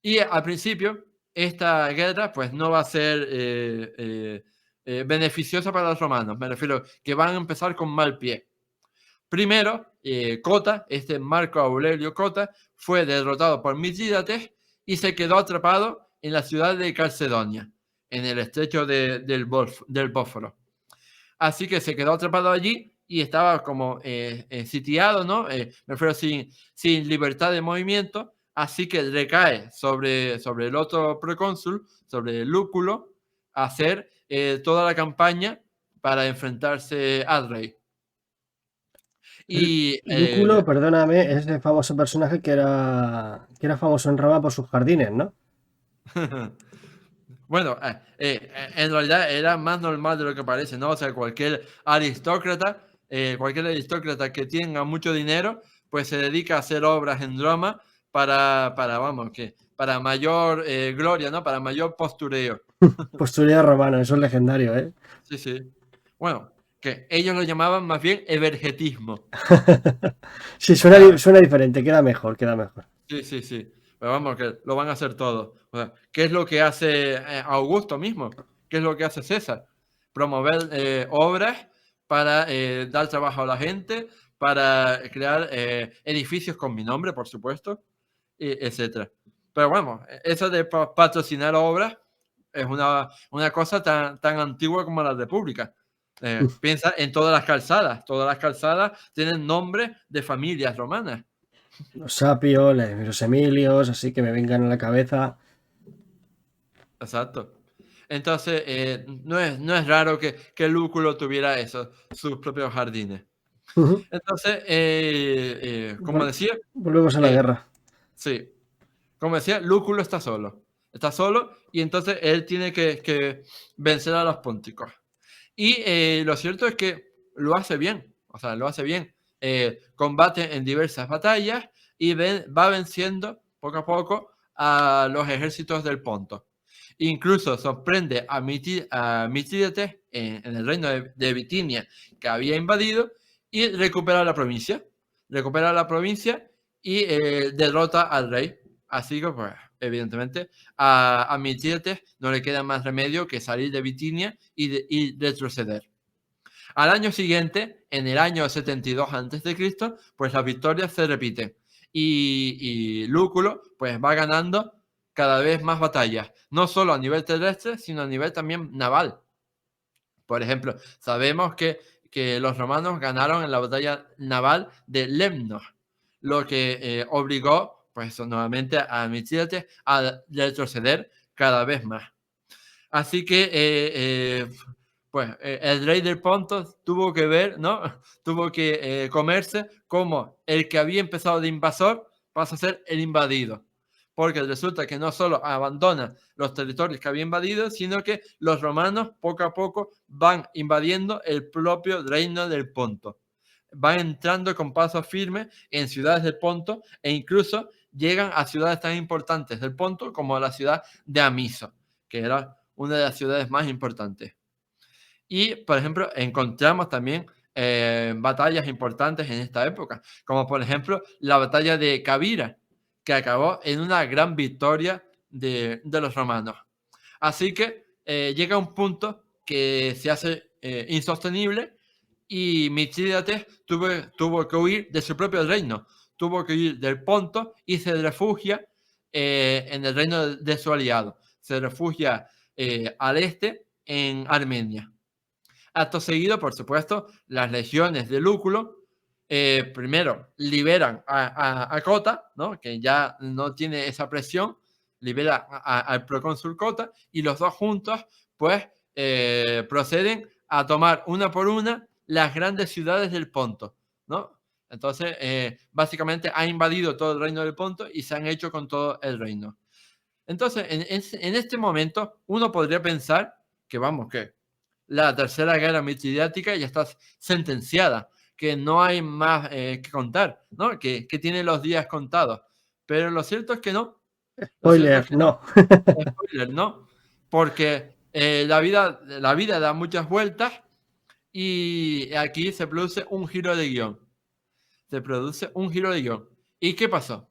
Y al principio, esta guerra pues no va a ser beneficiosa para los romanos. Me refiero que van a empezar con mal pie. Primero, Cota, Marco Aurelio Cota, fue derrotado por Mitrídates y se quedó atrapado en la ciudad de Calcedonia, en el estrecho del Bósforo. Así que se quedó atrapado allí y estaba como sitiado, ¿no? Me refiero sin libertad de movimiento, así que recae sobre el otro procónsul, sobre el Lúculo, a hacer toda la campaña para enfrentarse al rey. Y Lúculo, perdóname, es el famoso personaje que era famoso en Roma por sus jardines, ¿no? Bueno, en realidad era más normal de lo que parece, ¿no? O sea, cualquier aristócrata que tenga mucho dinero, pues se dedica a hacer obras en Roma para mayor gloria, ¿no? Para mayor postureo. Postureo romano, eso es legendario, ¿eh? Sí, sí. Bueno, que ellos lo llamaban más bien evergetismo. Sí, suena diferente, queda mejor. Sí, sí, sí. pero vamos, que lo van a hacer todo. O sea, ¿qué es lo que hace Augusto mismo? ¿Qué es lo que hace César? Promover obras para dar trabajo a la gente, para crear edificios con mi nombre, por supuesto, etcétera. Pero bueno, eso de patrocinar obras es una cosa tan antigua como la República. Piensa en todas las calzadas tienen nombres de familias romanas. Los Sapios, los Emilios, así que me vengan a la cabeza. Exacto. Entonces, no es raro que Lúculo tuviera eso, sus propios jardines. Ujú. Entonces, como decía, Volvemos a la eh, guerra. sí, como decía, Lúculo está solo. Está solo y entonces él tiene que vencer a los pónticos. Y lo cierto es que lo hace bien, o sea, lo hace bien. Combate en diversas batallas y va venciendo poco a poco a los ejércitos del Ponto. Incluso sorprende a Mitídates en el reino de Bitinia, que había invadido, y recupera la provincia. Recupera la provincia y derrota al rey. Así que, pues, evidentemente, a Mitídates no le queda más remedio que salir de Bitinia y retroceder. Al año siguiente, en el año 72 a.C., pues las victorias se repiten y Lúculo pues va ganando cada vez más batallas, no solo a nivel terrestre, sino a nivel también naval. Por ejemplo, sabemos que los romanos ganaron en la batalla naval de Lemnos, lo que obligó pues nuevamente a Mitídates a retroceder cada vez más. Así que pues el rey del Ponto tuvo que ver, ¿no? Tuvo que comerse como el que había empezado de invasor pasa a ser el invadido. Porque resulta que no solo abandona los territorios que había invadido, sino que los romanos poco a poco van invadiendo el propio reino del Ponto. Van entrando con pasos firmes en ciudades del Ponto e incluso llegan a ciudades tan importantes del Ponto como la ciudad de Amiso, que era una de las ciudades más importantes. Y, por ejemplo, encontramos también batallas importantes en esta época, como por ejemplo la batalla de Cabira, que acabó en una gran victoria de los romanos. Así que llega un punto que se hace insostenible y Mitrídates tuvo que huir de su propio reino, tuvo que huir del Ponto y se refugia en el reino de su aliado. Se refugia al este en Armenia. Acto seguido, por supuesto, las legiones de Lúculo primero liberan a Cota, ¿no? Que ya no tiene esa presión, libera al procónsul Cota y los dos juntos pues proceden a tomar una por una las grandes ciudades del Ponto, ¿no? Entonces, básicamente ha invadido todo el reino del Ponto y se han hecho con todo el reino. Entonces, en este momento, uno podría pensar que, vamos, que la tercera guerra mitridática ya está sentenciada, que no hay más que contar, ¿no? Que tiene los días contados. Pero lo cierto es que no. Lo cierto es Spoiler, que no. no. Spoiler, no. Porque la vida da muchas vueltas y aquí se produce un giro de guión. Se produce un giro de guión. ¿Y qué pasó?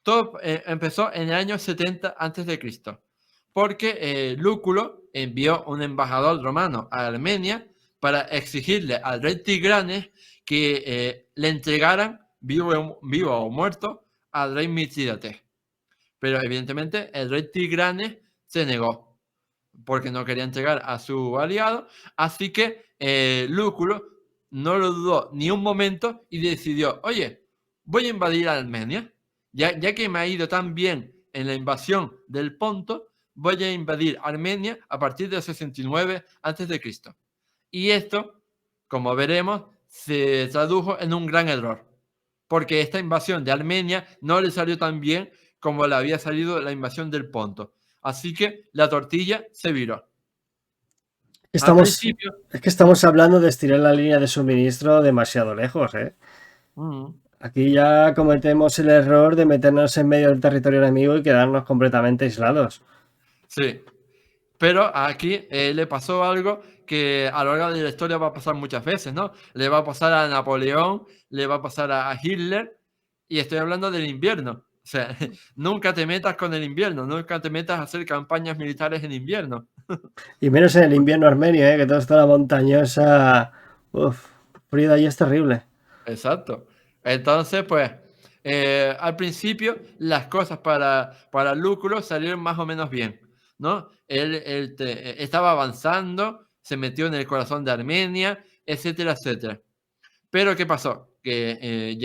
Todo empezó en el año 70 a.C., porque Lúculo envió un embajador romano a Armenia para exigirle al rey Tigranes que le entregaran vivo o muerto al rey Mitrídates. Pero evidentemente el rey Tigranes se negó porque no quería entregar a su aliado, así que Lúculo no lo dudó ni un momento y decidió, oye, voy a invadir a Armenia, ya que me ha ido tan bien en la invasión del Ponto, voy a invadir Armenia a partir de 69 a.C. Y esto, como veremos, se tradujo en un gran error, porque esta invasión de Armenia no le salió tan bien como le había salido la invasión del Ponto. Así que la tortilla se viró. Al Estamos, principio, es que estamos hablando de estirar la línea de suministro demasiado lejos, ¿eh? Aquí ya cometemos el error de meternos en medio del territorio enemigo y quedarnos completamente aislados. sí, pero aquí le pasó algo que a lo largo de la historia va a pasar muchas veces, ¿no? Le va a pasar a Napoleón, le va a pasar a Hitler, y estoy hablando del invierno. O sea, nunca te metas con el invierno, nunca te metas a hacer campañas militares en invierno. Y menos en el invierno armenio, que todo está la montañosa. Uf, frío de allí es terrible. Exacto. Entonces, pues, al principio las cosas para Lúculo salieron más o menos bien, ¿no? Estaba avanzando, se metió en el corazón de Armenia, etcétera, etcétera. Pero ¿qué pasó? Que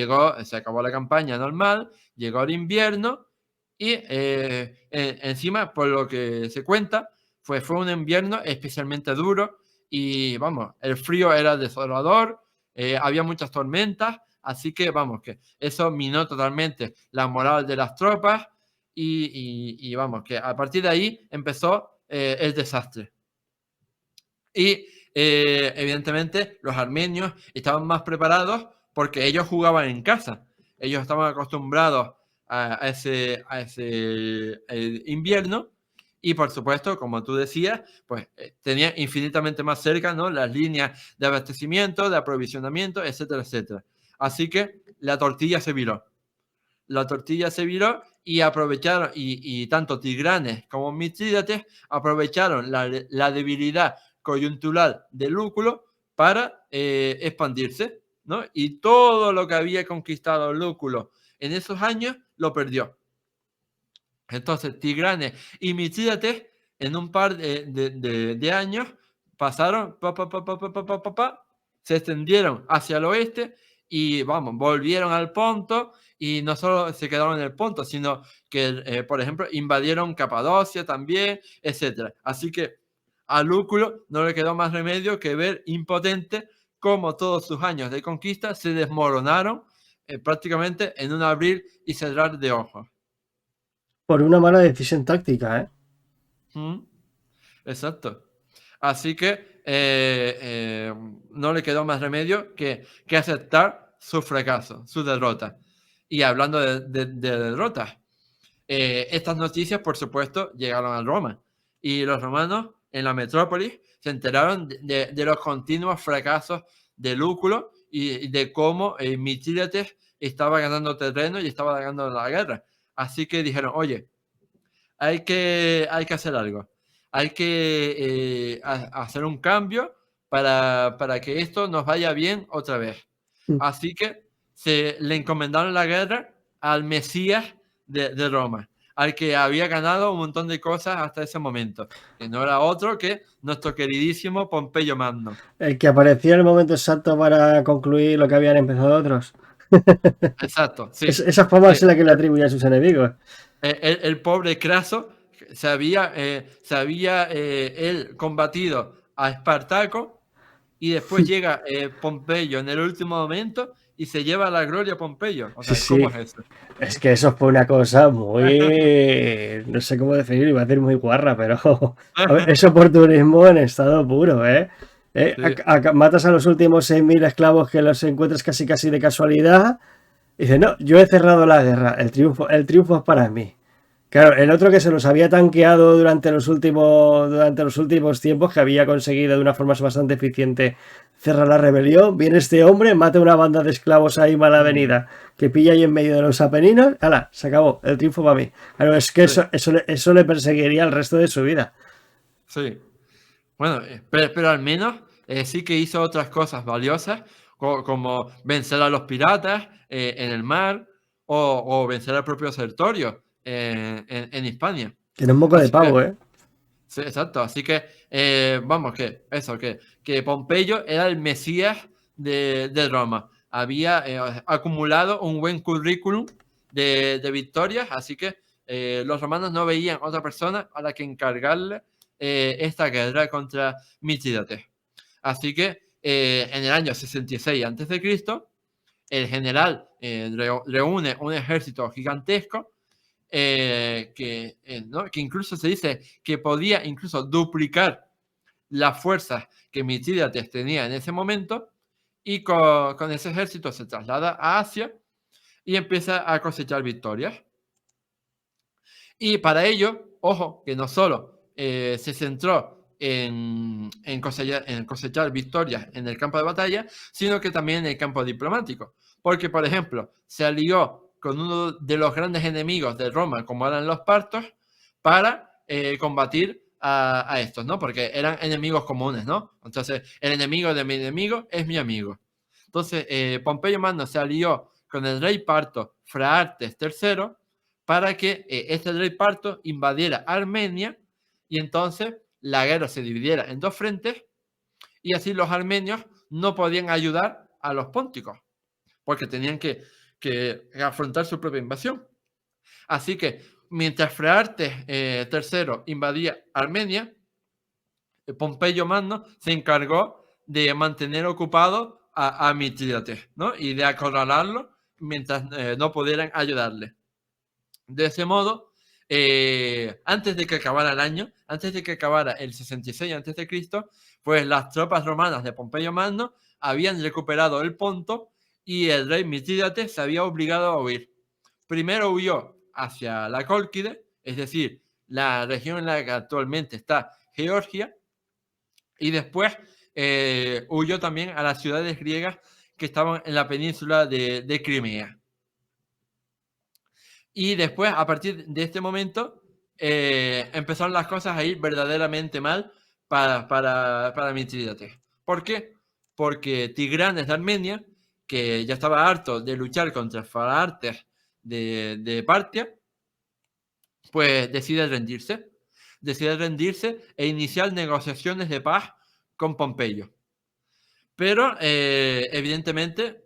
se acabó la campaña normal, llegó el invierno y encima, por lo que se cuenta, fue un invierno especialmente duro y vamos, el frío era desolador, había muchas tormentas, así que vamos, que eso minó totalmente la moral de las tropas y vamos, que a partir de ahí empezó el desastre. Y evidentemente los armenios estaban más preparados porque ellos jugaban en casa. Ellos estaban acostumbrados a ese invierno y por supuesto, como tú decías, pues tenían infinitamente más cerca, ¿no?, las líneas de abastecimiento, de aprovisionamiento, etcétera, etcétera. Así que la tortilla se viró. La tortilla se viró y aprovecharon, y tanto Tigranes como Mitrídates aprovecharon la debilidad coyuntural del Lúculo para expandirse, ¿no? Y todo lo que había conquistado el Lúculo en esos años lo perdió. Entonces Tigranes y Mitrídates en un par de años pasaron, se extendieron hacia el oeste y vamos, volvieron al Ponto y no solo se quedaron en el Ponto, sino que, por ejemplo, invadieron Capadocia también, etc. Así que a Lúculo no le quedó más remedio que ver impotente cómo todos sus años de conquista se desmoronaron prácticamente en un abrir y cerrar de ojos. Por una mala decisión táctica, ¿eh? ¿Mm? Exacto. Así que no le quedó más remedio que aceptar su fracaso, su derrota. Y hablando de derrotas, estas noticias, por supuesto, llegaron a Roma. Y los romanos en la metrópolis se enteraron de los continuos fracasos de Lúculo y de cómo Mitrídates estaba ganando terreno y estaba ganando la guerra. Así que dijeron, oye, hay que hacer algo. Hay que hacer un cambio para que esto nos vaya bien otra vez. Así que se le encomendaron la guerra al Mesías de Roma, al que había ganado un montón de cosas hasta ese momento, que no era otro que nuestro queridísimo Pompeyo Magno. El que aparecía en el momento exacto para concluir lo que habían empezado otros. Exacto, sí. Esa fama es Sí. la que le atribuye a sus enemigos. El pobre Craso se había él combatido a Espartaco y después llega Pompeyo en el último momento y se lleva la gloria a Pompeyo. O Sí, sea, ¿cómo sí. es eso? Es que eso fue una cosa muy. No sé cómo definirlo, iba a decir muy guarra, pero. A ver, es oportunismo en estado puro, ¿eh? Sí, Matas a los últimos 6.000 esclavos que los encuentras casi casi de casualidad. Y dice, no, yo he cerrado la guerra, el triunfo es para mí. Claro, el otro que se los había tanqueado durante los últimos tiempos, que había conseguido de una forma bastante eficiente cerrar la rebelión, viene este hombre, mata una banda de esclavos ahí mal avenida, que pilla ahí en medio de los Apeninos, ¡hala! Se acabó, el triunfo para mí. Claro, es que sí, eso le perseguiría el resto de su vida. sí. Bueno, pero al menos sí que hizo otras cosas valiosas, como vencer a los piratas en el mar o vencer al propio Sertorio en Hispania. Tiene un moco de Así que pavo, ¿eh? sí, exacto. Así que, vamos, que Pompeyo era el Mesías de Roma. Había acumulado un buen currículum de victorias, así que los romanos no veían otra persona a la que encargarle esta guerra contra Mitrídates. Así que en el año 66 a.C., el general reúne un ejército gigantesco ¿no?, que incluso se dice que podía incluso duplicar las fuerzas que Mitrídates tenía en ese momento, y con ese ejército se traslada a Asia y empieza a cosechar victorias. Y para ello, ojo, que no solo se centró en cosechar victorias en el campo de batalla, sino que también en el campo diplomático. Porque, por ejemplo, se alió con uno de los grandes enemigos de Roma, como eran los partos, para combatir a estos, ¿no? Porque eran enemigos comunes, ¿no? Entonces, el enemigo de mi enemigo es mi amigo. Entonces, Pompeyo Magno se alió con el rey parto Phraates III para que este rey parto invadiera Armenia y entonces la guerra se dividiera en dos frentes y así los armenios no podían ayudar a los pónticos porque tenían que afrontar su propia invasión. Así que mientras Phraates III invadía Armenia, Pompeyo Magno se encargó de mantener ocupado a Mitrídates, ¿no? Y de acorralarlo mientras no pudieran ayudarle. De ese modo, antes de que acabara el año, antes de que acabara el 66 a.C., pues las tropas romanas de Pompeyo Magno habían recuperado el Ponto y el rey Mitrídates se había obligado a huir. Primero huyó hacia la Cólquide, es decir, la región en la que actualmente está Georgia, y después huyó también a las ciudades griegas que estaban en la península de Crimea. Y después, a partir de este momento, empezaron las cosas a ir verdaderamente mal para Mitrídates. ¿Por qué? Porque Tigranes de Armenia, que ya estaba harto de luchar contra Phraates de Partia, pues decide rendirse. Decide rendirse e iniciar negociaciones de paz con Pompeyo. Pero evidentemente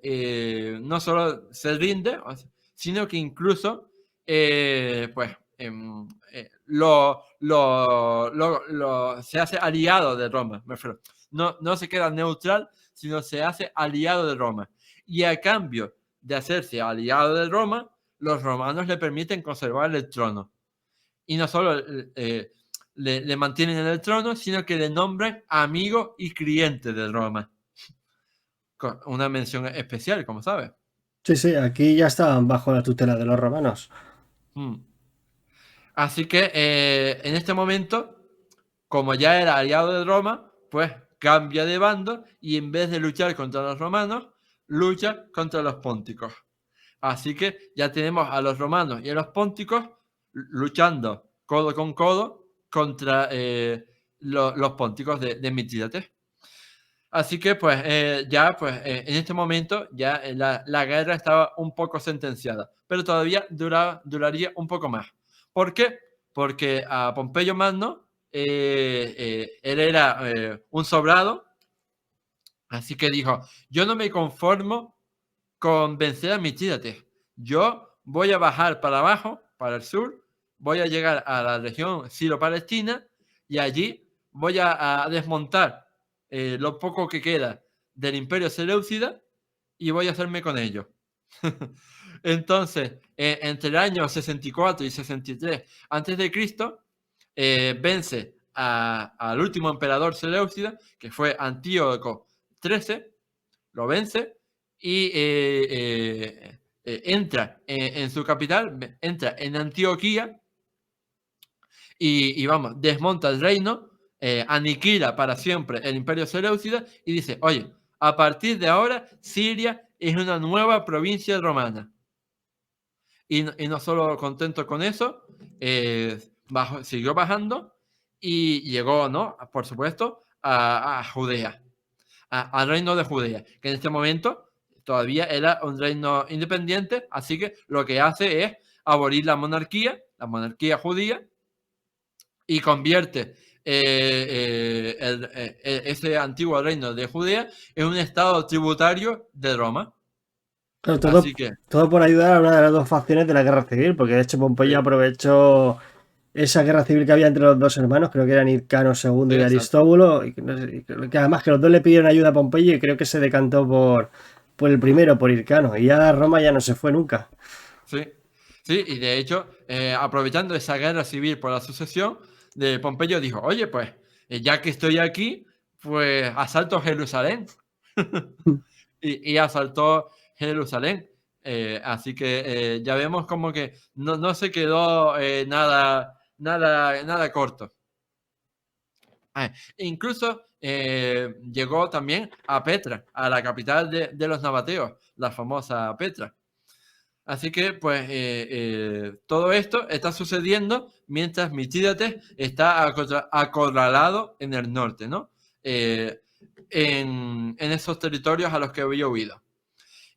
no solo se rinde, sino que incluso pues se hace aliado de Roma. Me refiero. No se queda neutral, sino se hace aliado de Roma. Y a cambio de hacerse aliado de Roma, los romanos le permiten conservar el trono. Y no solo le mantienen en el trono, sino que le nombran amigo y cliente de Roma. Con una mención especial, como sabes. Sí, sí, aquí ya estaban bajo la tutela de los romanos. Así que en este momento, como ya era aliado de Roma, pues cambia de bando y en vez de luchar contra los romanos, lucha contra los pónticos. Así que ya tenemos a los romanos y a los pónticos luchando codo con codo contra los pónticos de Mitrídates. Así que pues en este momento ya la guerra estaba un poco sentenciada, pero todavía duraría un poco más. ¿Por qué? Porque a Pompeyo Magno él era un sobrado, así que dijo, yo no me conformo con vencer a Mitrídates, yo voy a bajar para abajo, para el sur, voy a llegar a la región Siro-Palestina y allí voy a desmontar lo poco que queda del Imperio Seleucida y voy a hacerme con ello. Entonces, entre el año 64 y 63 a.C., vence al último emperador Seleucida, que fue Antíoco XIII, lo vence y entra en su capital, entra en Antioquía y vamos, desmonta el reino, aniquila para siempre el imperio Seleucida y dice, oye, a partir de ahora Siria es una nueva provincia romana. Y no solo contento con eso, siguió bajando y llegó, ¿no? Por supuesto, a Judea, al reino de Judea, que en este momento todavía era un reino independiente, así que lo que hace es abolir la monarquía judía, y convierte ese antiguo reino de Judea en un estado tributario de Roma. Claro, Así que, todo por ayudar a una de las dos facciones de la guerra civil, porque de hecho Pompeyo aprovechó esa guerra civil que había entre los dos hermanos, creo que eran Hircano II y exacto. Aristóbulo, y que además que los dos le pidieron ayuda a Pompeyo y creo que se decantó por el primero, por Hircano, y ya Roma ya no se fue nunca. Sí, sí, y de hecho, aprovechando esa guerra civil por la sucesión, de Pompeyo dijo, oye, pues, ya que estoy aquí, pues asalto Jerusalén. y asaltó Jerusalén. Así que ya vemos como que no se quedó nada corto. Incluso llegó también a Petra, a la capital de los nabateos, la famosa Petra. Así que, pues, todo esto está sucediendo mientras Mitrídates está acorralado en el norte, ¿no? En esos territorios a los que había huido.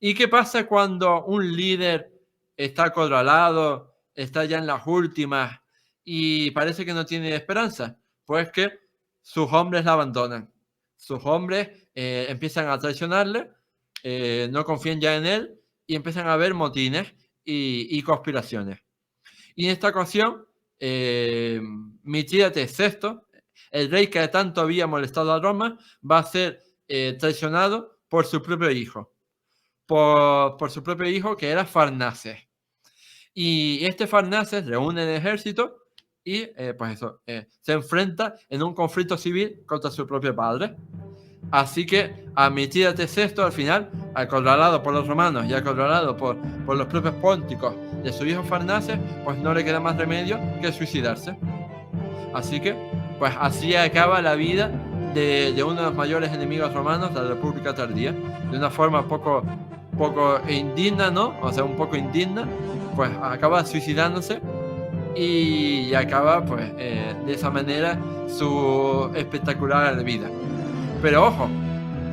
¿Y qué pasa cuando un líder está acorralado, está ya en las últimas y parece que no tiene esperanza? Pues que sus hombres la abandonan. Sus hombres empiezan a traicionarle, no confían ya en él y empiezan a haber motines y conspiraciones. Y en esta ocasión, Mitrídates VI, el rey que tanto había molestado a Roma, va a ser traicionado por su propio hijo. Por su propio hijo, que era Farnaces. Y este Farnaces reúne el ejército y se enfrenta en un conflicto civil contra su propio padre. Así que a Mitrídates VI, al final, acorralado por los romanos y acorralado por los propios pónticos de su hijo Farnaces, pues no le queda más remedio que suicidarse. Así que, pues así acaba la vida de uno de los mayores enemigos romanos de la República Tardía, de una forma poco indigna, ¿no? O sea, un poco indigna, pues acaba suicidándose y acaba, pues, de esa manera su espectacular vida. Pero ojo,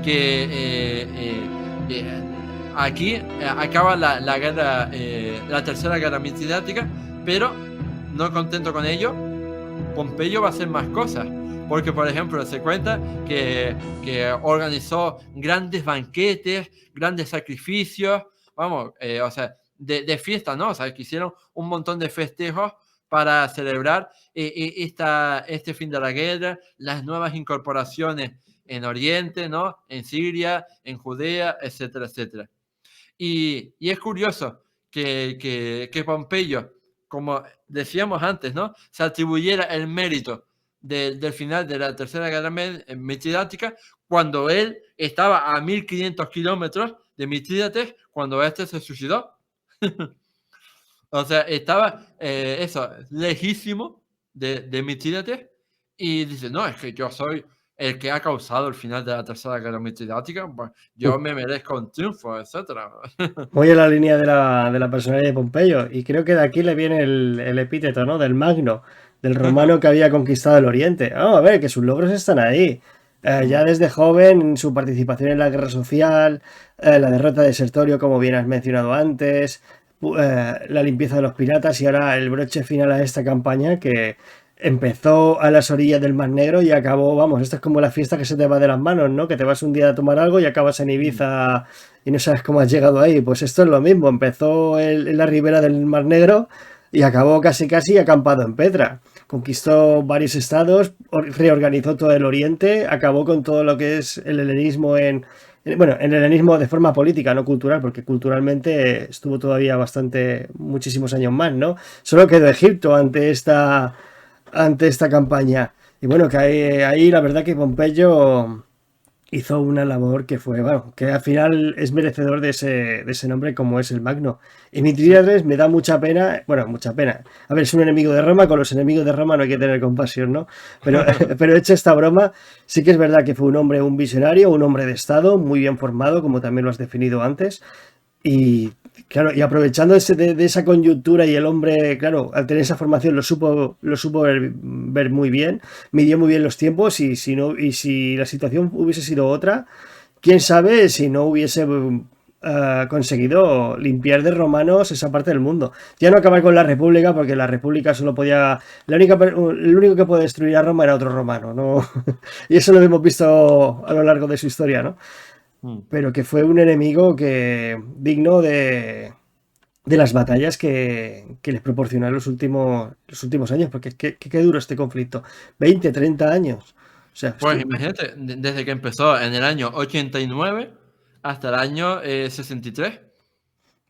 que aquí acaba la guerra, la tercera guerra mitridática, pero no contento con ello, Pompeyo va a hacer más cosas. Porque, por ejemplo, se cuenta que organizó grandes banquetes, grandes sacrificios, vamos, o sea, de fiesta, ¿no? O sea, que hicieron un montón de festejos para celebrar este fin de la guerra, las nuevas incorporaciones en Oriente, ¿no? En Siria, en Judea, etcétera, etcétera. Y es curioso que Pompeyo, como decíamos antes, ¿no? Se atribuyera el mérito del final de la tercera guerra mitridática cuando él estaba a 1500 kilómetros de Mitrídates cuando este se suicidó. O sea, estaba lejísimo de Mitrídates y dice, no, es que yo soy el que ha causado el final de la tercera guerra mitridática, pues yo me merezco un triunfo, etcétera. Voy a la línea de la personalidad de Pompeyo y creo que de aquí le viene el epíteto, ¿no? Del Magno, del romano que había conquistado el Oriente. Vamos a ver, que sus logros están ahí. Ya desde joven, su participación en la guerra social, la derrota de Sertorio, como bien has mencionado antes, la limpieza de los piratas y ahora el broche final a esta campaña que empezó a las orillas del Mar Negro y acabó, vamos, esto es como la fiesta que se te va de las manos, ¿no? Que te vas un día a tomar algo y acabas en Ibiza y no sabes cómo has llegado ahí. Pues esto es lo mismo, empezó en la ribera del Mar Negro y acabó casi acampado en Petra. Conquistó varios estados, reorganizó todo el Oriente, acabó con todo lo que es el helenismo el helenismo de forma política, no cultural, porque culturalmente estuvo todavía muchísimos años más, ¿no? Solo quedó Egipto ante esta campaña. Y bueno, que ahí la verdad que Pompeyo hizo una labor que fue, bueno, que al final es merecedor de ese nombre como es el Magno. Y Mitrídates me da mucha pena, bueno, mucha pena. A ver, es un enemigo de Roma, con los enemigos de Roma no hay que tener compasión, ¿no? Pero hecha esta broma, sí que es verdad que fue un visionario, un hombre de Estado, muy bien formado, como también lo has definido antes. Y claro, y aprovechando de esa coyuntura y el hombre, claro, al tener esa formación lo supo ver muy bien, midió muy bien los tiempos y si la situación hubiese sido otra, quién sabe si no hubiese conseguido limpiar de romanos esa parte del mundo. Ya no acabar con la República, porque la República solo podía, el único que puede destruir a Roma era otro romano, ¿no? Y eso lo hemos visto a lo largo de su historia, ¿no? Pero que fue un enemigo digno de las batallas que les proporcionaron los últimos años, porque qué duro este conflicto. 20, 30 años. O sea, pues imagínate, desde que empezó en el año 89 hasta el año 63.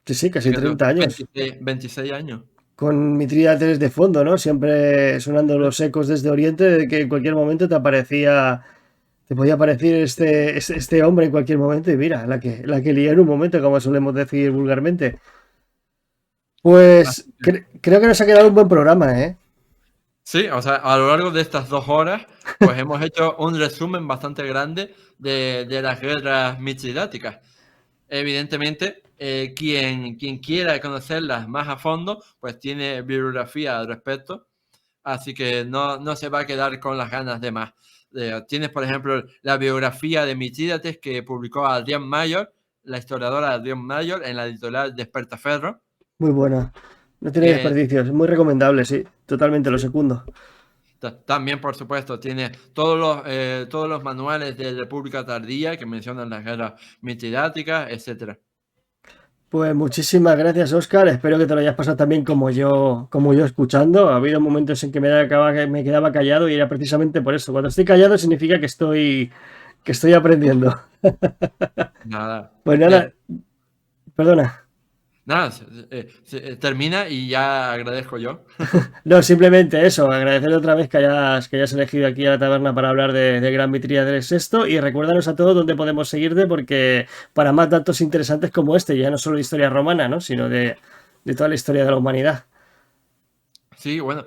Sí, casi 30 años. 26 años. Con Mitrídates de fondo, ¿no? Siempre sonando los ecos desde Oriente de que en cualquier momento te podía aparecer este hombre en cualquier momento y mira, la que lié en un momento, como solemos decir vulgarmente. Pues creo que nos ha quedado un buen programa, ¿eh? Sí, o sea, a lo largo de estas 2 horas, pues hemos hecho un resumen bastante grande de las guerras mitridáticas. Evidentemente, quien quiera conocerlas más a fondo, pues tiene bibliografía al respecto. Así que no se va a quedar con las ganas de más. Tienes, por ejemplo, la biografía de Mitridates que publicó Adrián Mayor, la historiadora Adrián Mayor, en la editorial Despertaferro. Muy buena. No tiene Que desperdicios. Muy recomendable, sí. Totalmente lo secundo. también, por supuesto, tiene todos los manuales de República Tardía que mencionan las guerras mitridáticas, etc. Pues muchísimas gracias, Óscar. Espero que te lo hayas pasado también como yo escuchando. Ha habido momentos en que me quedaba callado y era precisamente por eso. Cuando estoy callado significa que estoy aprendiendo. Nada. Pues nada, perdona. Nada, termina y ya agradezco yo. No, simplemente eso, agradecer otra vez que hayas elegido aquí a la taberna para hablar de Gran Vitría del Sexto y recuérdanos a todos dónde podemos seguirte porque para más datos interesantes como este, ya no solo de historia romana, ¿no? Sino de toda la historia de la humanidad. Sí, bueno,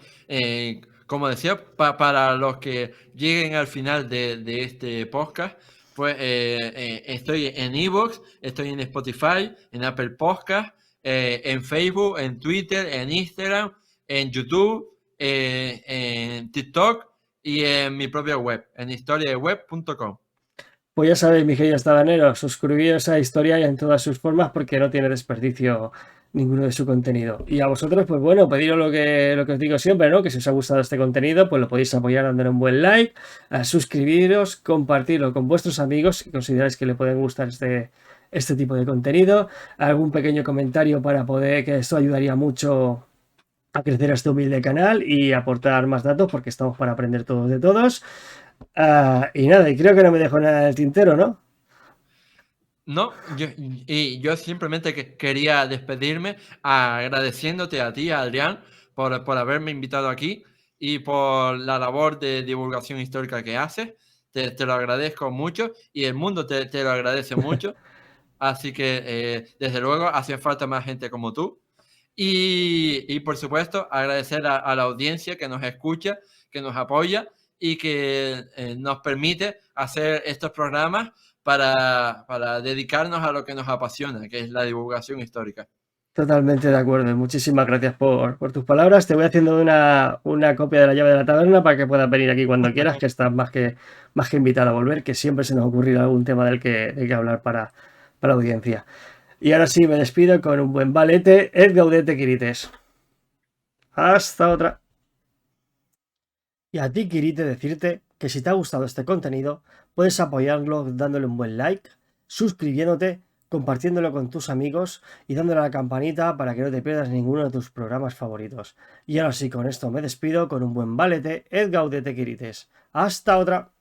como decía, para los que lleguen al final de este podcast, pues estoy en Evox, estoy en Spotify, en Apple Podcast, en Facebook, en Twitter, en Instagram, en YouTube, en TikTok y en mi propia web, en historiadeweb.com. Pues ya sabéis, mis queridos taberneros, suscribíos a Historia y en todas sus formas porque no tiene desperdicio ninguno de su contenido. Y a vosotros, pues bueno, pediros lo que os digo siempre, ¿no? Que si os ha gustado este contenido, pues lo podéis apoyar dándole un buen like, a suscribiros, compartirlo con vuestros amigos si consideráis que le pueden gustar este tipo de contenido. Algún pequeño comentario para poder, que esto ayudaría mucho a crecer a este humilde canal y aportar más datos porque estamos para aprender todos de todos. Y nada, y creo que no me dejo nada del tintero, ¿no? No, yo simplemente quería despedirme agradeciéndote a ti, Adrián, por haberme invitado aquí y por la labor de divulgación histórica que haces. Te lo agradezco mucho y el mundo te lo agradece mucho. Así que, desde luego, hace falta más gente como tú. Y por supuesto, agradecer a la audiencia que nos escucha, que nos apoya y que nos permite hacer estos programas para dedicarnos a lo que nos apasiona, que es la divulgación histórica. Totalmente de acuerdo. Muchísimas gracias por tus palabras. Te voy haciendo una copia de la llave de la taberna para que puedas venir aquí cuando quieras, que estás más que invitado a volver, que siempre se nos ocurrirá algún tema del que hablar para la audiencia. Y ahora sí, me despido con un buen valete. Et gaudete Quirites. Hasta otra. Y a ti, Kirite, decirte que si te ha gustado este contenido, puedes apoyarlo dándole un buen like, suscribiéndote, compartiéndolo con tus amigos y dándole a la campanita para que no te pierdas ninguno de tus programas favoritos. Y ahora sí, con esto me despido con un buen valete, et gaudete Quirites. Hasta otra.